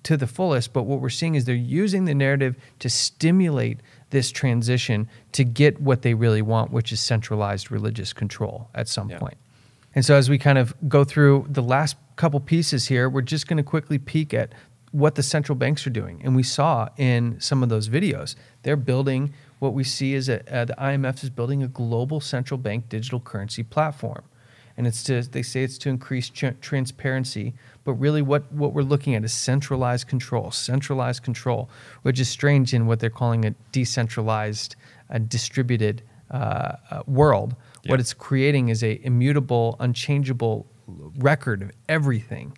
to the fullest, but what we're seeing is they're using the narrative to stimulate this transition to get what they really want, which is centralized religious control at some point. And so as we kind of go through the last couple pieces here, we're just going to quickly peek at what the central banks are doing. And we saw in some of those videos, they're building what we see is the IMF is building a global central bank digital currency platform. And they say it's to increase transparency, but really what we're looking at is centralized control, which is strange in what they're calling a decentralized, distributed world. Yeah. What it's creating is a immutable, unchangeable record of everything.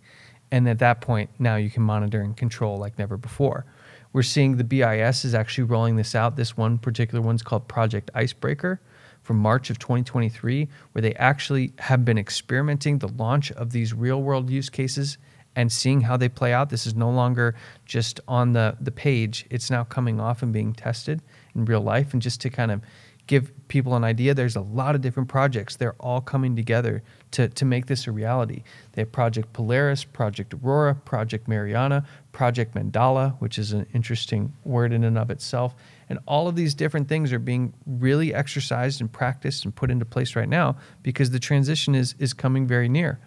And at that point, now you can monitor and control like never before. We're seeing the BIS is actually rolling this out. This one particular one's called Project Icebreaker from March of 2023, where they actually have been experimenting the launch of these real world use cases and seeing how they play out. This is no longer just on the page. It's now coming off and being tested in real life. And just to kind of give people an idea, there's a lot of different projects. They're all coming together to make this a reality. They have Project Polaris, Project Aurora, Project Mariana, Project Mandala, which is an interesting word in and of itself. And all of these different things are being really exercised and practiced and put into place right now because the transition is coming very near.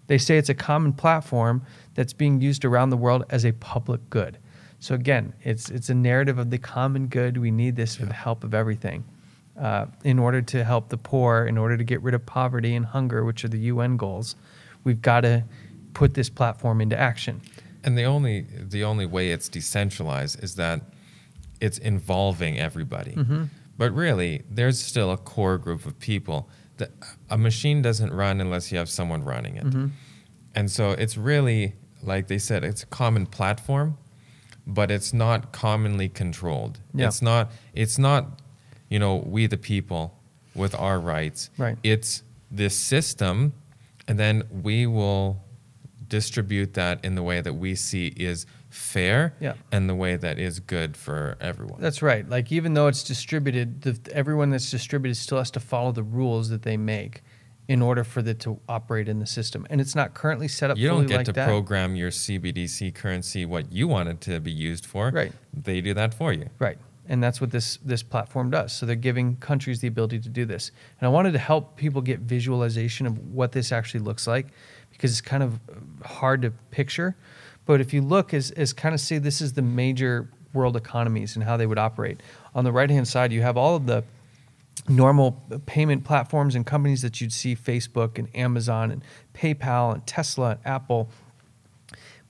They say it's a common platform that's being used around the world as a public good. So again, it's a narrative of the common good. We need this for the help of everything. In order to help the poor, in order to get rid of poverty and hunger, which are the UN goals, we've got to put this platform into action. And the only way it's decentralized is that it's involving everybody. But really, there's still a core group of people that a machine doesn't run unless you have someone running it. And so it's really, like they said, it's a common platform, but it's not commonly controlled. Yeah. It's not, you know, we the people with our rights. Right. It's this system, and then we will distribute that in the way that we see is fair and the way that is good for everyone. That's right. Like even though it's distributed, everyone that's distributed still has to follow the rules that they make in order for it to operate in the system. And it's not currently set up fully like that. You don't get to program your CBDC currency what you want it to be used for. Right. They do that for you. Right. And that's what this platform does. So they're giving countries the ability to do this. And I wanted to help people get visualization of what this actually looks like because it's kind of hard to picture. But if you look as kind of see, this is the major world economies and how they would operate. On the right-hand side, you have all of the normal payment platforms and companies that you'd see, Facebook and Amazon and PayPal and Tesla and Apple.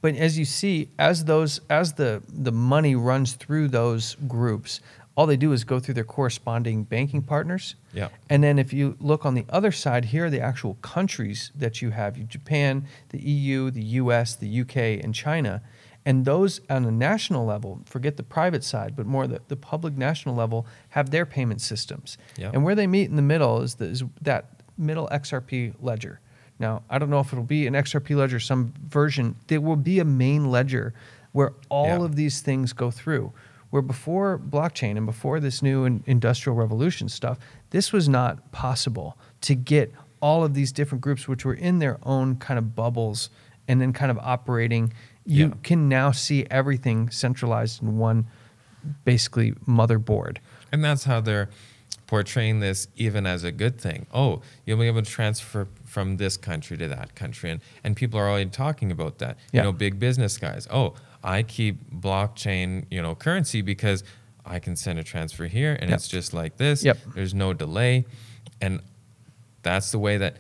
But as you see, as the money runs through those groups, all they do is go through their corresponding banking partners. Yeah. And then if you look on the other side, here are the actual countries that you have. Japan, the EU, the US, the UK, and China. And those on a national level, forget the private side, but more the public national level, have their payment systems. Yeah. And where they meet in the middle is that middle XRP ledger. Now, I don't know if it'll be an XRP ledger, some version. There will be a main ledger where all of these things go through. Where before blockchain and before this new industrial revolution stuff, this was not possible to get all of these different groups, which were in their own kind of bubbles and then kind of operating. You can now see everything centralized in one, basically, motherboard. And that's how they're portraying this even as a good thing. Oh, you'll be able to transfer from this country to that country. And people are already talking about that. You know, big business guys. Oh, I keep blockchain, currency because I can send a transfer here and it's just like this. There's no delay. And that's the way that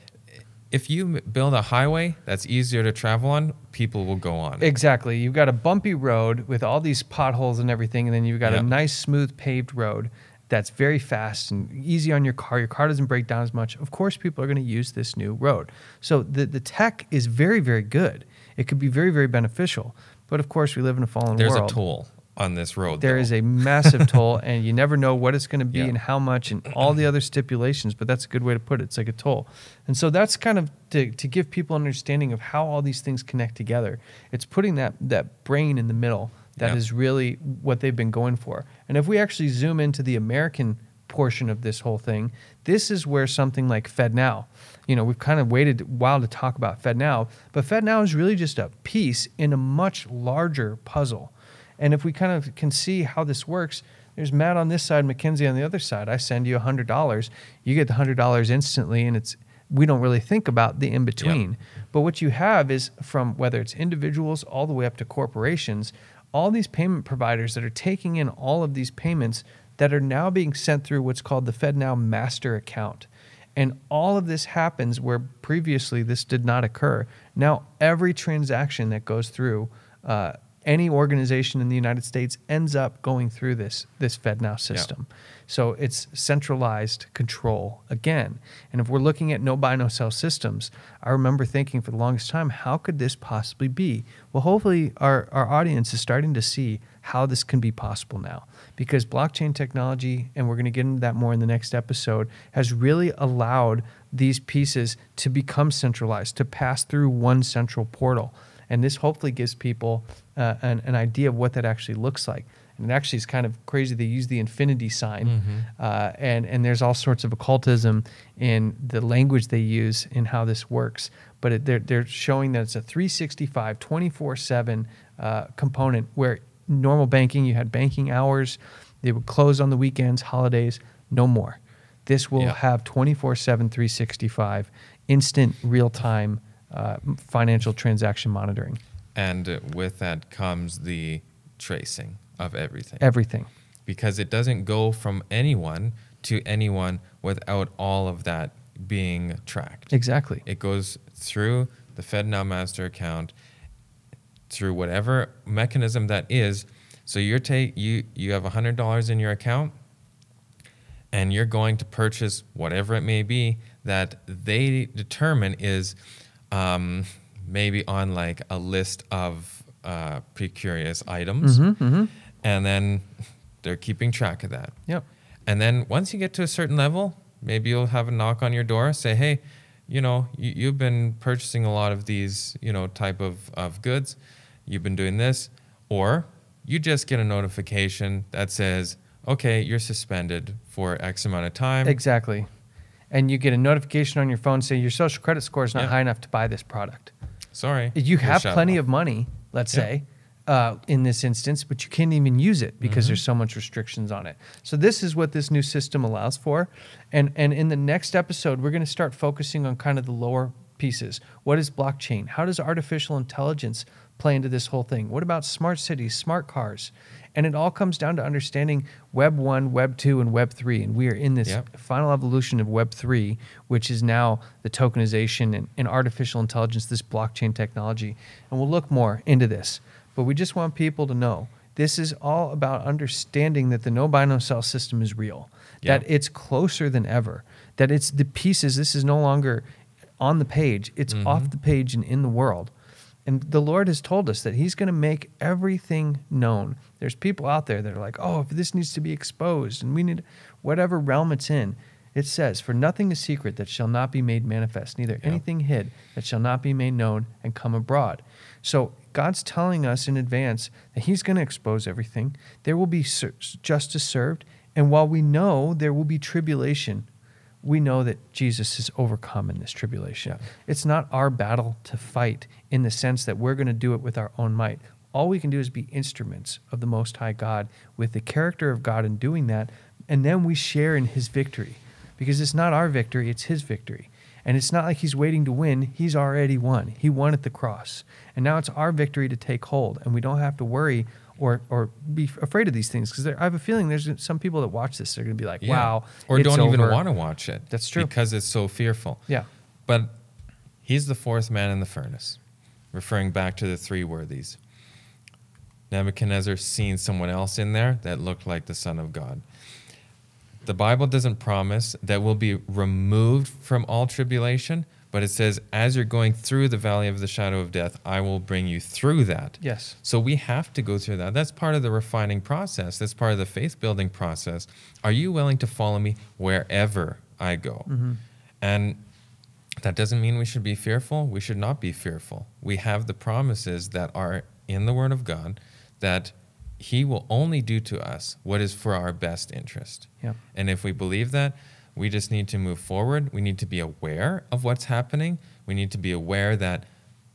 if you build a highway that's easier to travel on, people will go on it. Exactly. You've got a bumpy road with all these potholes and everything, and then you've got a nice, smooth, paved road that's very fast and easy on your car. Your car doesn't break down as much. Of course, people are going to use this new road. So the tech is very, very good. It could be very, very beneficial. But of course, we live in a fallen world. There's a toll on this road. There is a massive toll, and you never know what it's going to be and how much and all the other stipulations, but that's a good way to put it. It's like a toll. And so that's kind of to give people an understanding of how all these things connect together. It's putting that brain in the middle that is really what they've been going for. And if we actually zoom into the American portion of this whole thing, this is where something like FedNow, we've kind of waited a while to talk about FedNow, but FedNow is really just a piece in a much larger puzzle. And if we kind of can see how this works, there's Matt on this side, MacKenzie on the other side. I send you $100, you get the $100 instantly, and we don't really think about the in-between. But what you have is, from whether it's individuals all the way up to corporations, all these payment providers that are taking in all of these payments that are now being sent through what's called the FedNow master account. And all of this happens where previously this did not occur. Now every transaction that goes through any organization in the United States ends up going through this FedNow system. So it's centralized control again. And if we're looking at no buy, no sell systems, I remember thinking for the longest time, how could this possibly be? Well, hopefully our audience is starting to see how this can be possible now, because blockchain technology, and we're going to get into that more in the next episode, has really allowed these pieces to become centralized, to pass through one central portal. And this hopefully gives people an idea of what that actually looks like. And it actually is kind of crazy. They use the infinity sign, and there's all sorts of occultism in the language they use in how this works. But they're showing that it's a 365, 24/7 component, where normal banking, you had banking hours, they would close on the weekends, holidays, no more. This will have 24/7, 365, instant, real-time financial transaction monitoring. And with that comes the tracing of everything. Everything. Because it doesn't go from anyone to anyone without all of that being tracked. Exactly. It goes through the FedNow master account, through whatever mechanism that is. So you have $100 in your account, and you're going to purchase whatever it may be that they determine is maybe on like a list of precarious items, and then they're keeping track of that. Yep. And then once you get to a certain level, maybe you'll have a knock on your door, say, hey, you've been purchasing a lot of these, type of goods. You've been doing this. Or you just get a notification that says, okay, you're suspended for X amount of time. Exactly. And you get a notification on your phone saying your social credit score is not high enough to buy this product. Sorry. You have plenty of money, let's say, in this instance, but you can't even use it because there's so much restrictions on it. So this is what this new system allows for. And in the next episode, we're going to start focusing on kind of the lower pieces. What is blockchain? How does artificial intelligence play into this whole thing? What about smart cities, smart cars? And it all comes down to understanding Web 1, Web 2, and Web 3. And we are in this final evolution of Web 3, which is now the tokenization and artificial intelligence, this blockchain technology. And we'll look more into this. But we just want people to know this is all about understanding that the no buy, no sell system is real, that it's closer than ever, that it's the pieces. This is no longer on the page. It's off the page and in the world. And the Lord has told us that he's going to make everything known. There's people out there that are like, oh, if this needs to be exposed and we need whatever realm it's in. It says, for nothing is secret that shall not be made manifest, neither anything hid that shall not be made known and come abroad. So God's telling us in advance that he's going to expose everything. There will be justice served. And while we know there will be tribulation, we know that Jesus has overcome in this tribulation. It's not our battle to fight in the sense that we're going to do it with our own might. All we can do is be instruments of the Most High God with the character of God in doing that, and then we share in his victory. Because it's not our victory, it's his victory. And it's not like he's waiting to win. He's already won. He won at the cross. And now it's our victory to take hold, and we don't have to worry or be afraid of these things, because I have a feeling there's some people that watch this, they're going to be like, wow, or it's don't over. even want to watch it. That's true. Because it's so fearful. Yeah. But he's the fourth man in the furnace, referring back to the three worthies. Nebuchadnezzar seen someone else in there that looked like the Son of God. The Bible doesn't promise that we'll be removed from all tribulation, But it says, as you're going through the valley of the shadow of death, I will bring you through that. Yes. So we have to go through that. That's part of the refining process. That's part of the faith building process. Are you willing to follow me wherever I go? And that doesn't mean we should be fearful. We should not be fearful. We have the promises that are in the Word of God that He will only do to us what is for our best interest. Yep. And if we believe that, we just need to move forward. We need to be aware of what's happening. We need to be aware that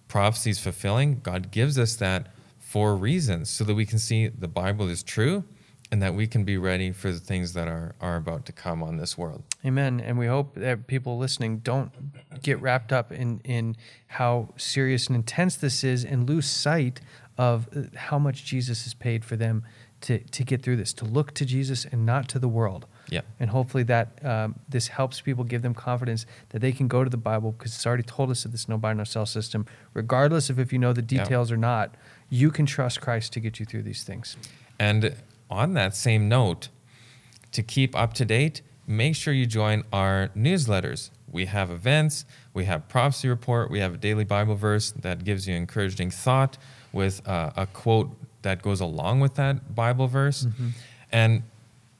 prophecy is fulfilling. God gives us that for reasons so that we can see the Bible is true and that we can be ready for the things that are about to come on this world. Amen. And we hope that people listening don't get wrapped up in how serious and intense this is and lose sight of how much Jesus has paid for them to get through this, to look to Jesus and not to the world. Yeah. And hopefully that this helps people, give them confidence that they can go to the Bible because it's already told us that this no buy, no sell system, regardless of if you know the details or not, you can trust Christ to get you through these things. And on that same note, to keep up to date, make sure you join our newsletters. We have events, we have prophecy report, we have a daily Bible verse that gives you encouraging thought with a quote that goes along with that Bible verse. And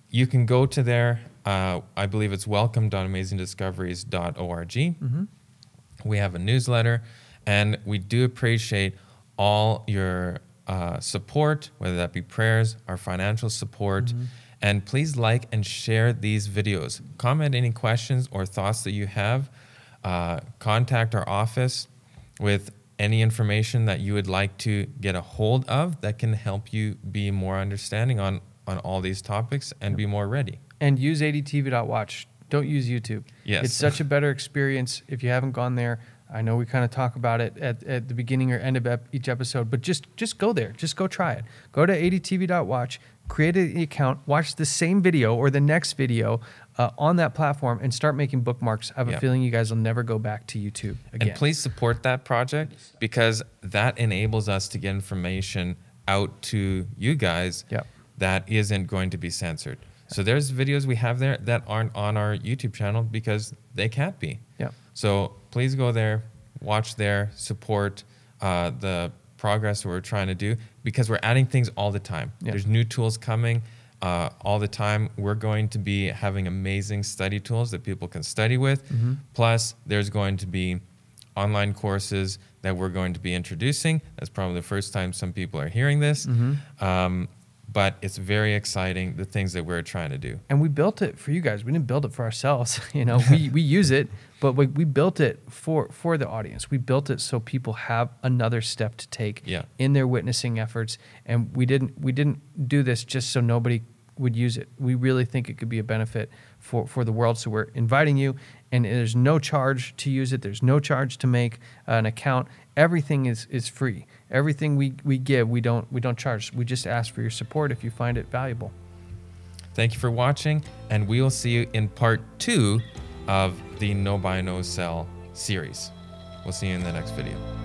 you can go to there. I believe it's welcome.amazingdiscoveries.org. We have a newsletter, and we do appreciate all your support, whether that be prayers, our financial support. And please like and share these videos. Comment any questions or thoughts that you have. Contact our office with any information that you would like to get a hold of that can help you be more understanding on all these topics and be more ready. And use adtv.watch. Don't use YouTube. Yes. It's such a better experience if you haven't gone there. I know we kind of talk about it at the beginning or end of each episode, but just go there. Just go try it. Go to adtv.watch, create an account, watch the same video or the next video on that platform, and start making bookmarks. I have a feeling you guys will never go back to YouTube again. And please support that project because that enables us to get information out to you guys that isn't going to be censored. So there's videos we have there that aren't on our YouTube channel because they can't be. So please go there, watch there, support the progress we're trying to do because we're adding things all the time. There's new tools coming all the time. We're going to be having amazing study tools that people can study with. Plus, there's going to be online courses that we're going to be introducing. That's probably the first time some people are hearing this. But it's very exciting, the things that we're trying to do. And we built it for you guys. We didn't build it for ourselves. You know, we use it, but we built it for the audience. We built it so people have another step to take in their witnessing efforts. And we didn't do this just so nobody would use it. We really think it could be a benefit for the world. So we're inviting you, and there's no charge to use it. There's no charge to make an account. Everything is free. Everything we give, we don't charge. We just ask for your support if you find it valuable. Thank you for watching, and we will see you in part 2 of the No Buy, No Sell series. We'll see you in the next video.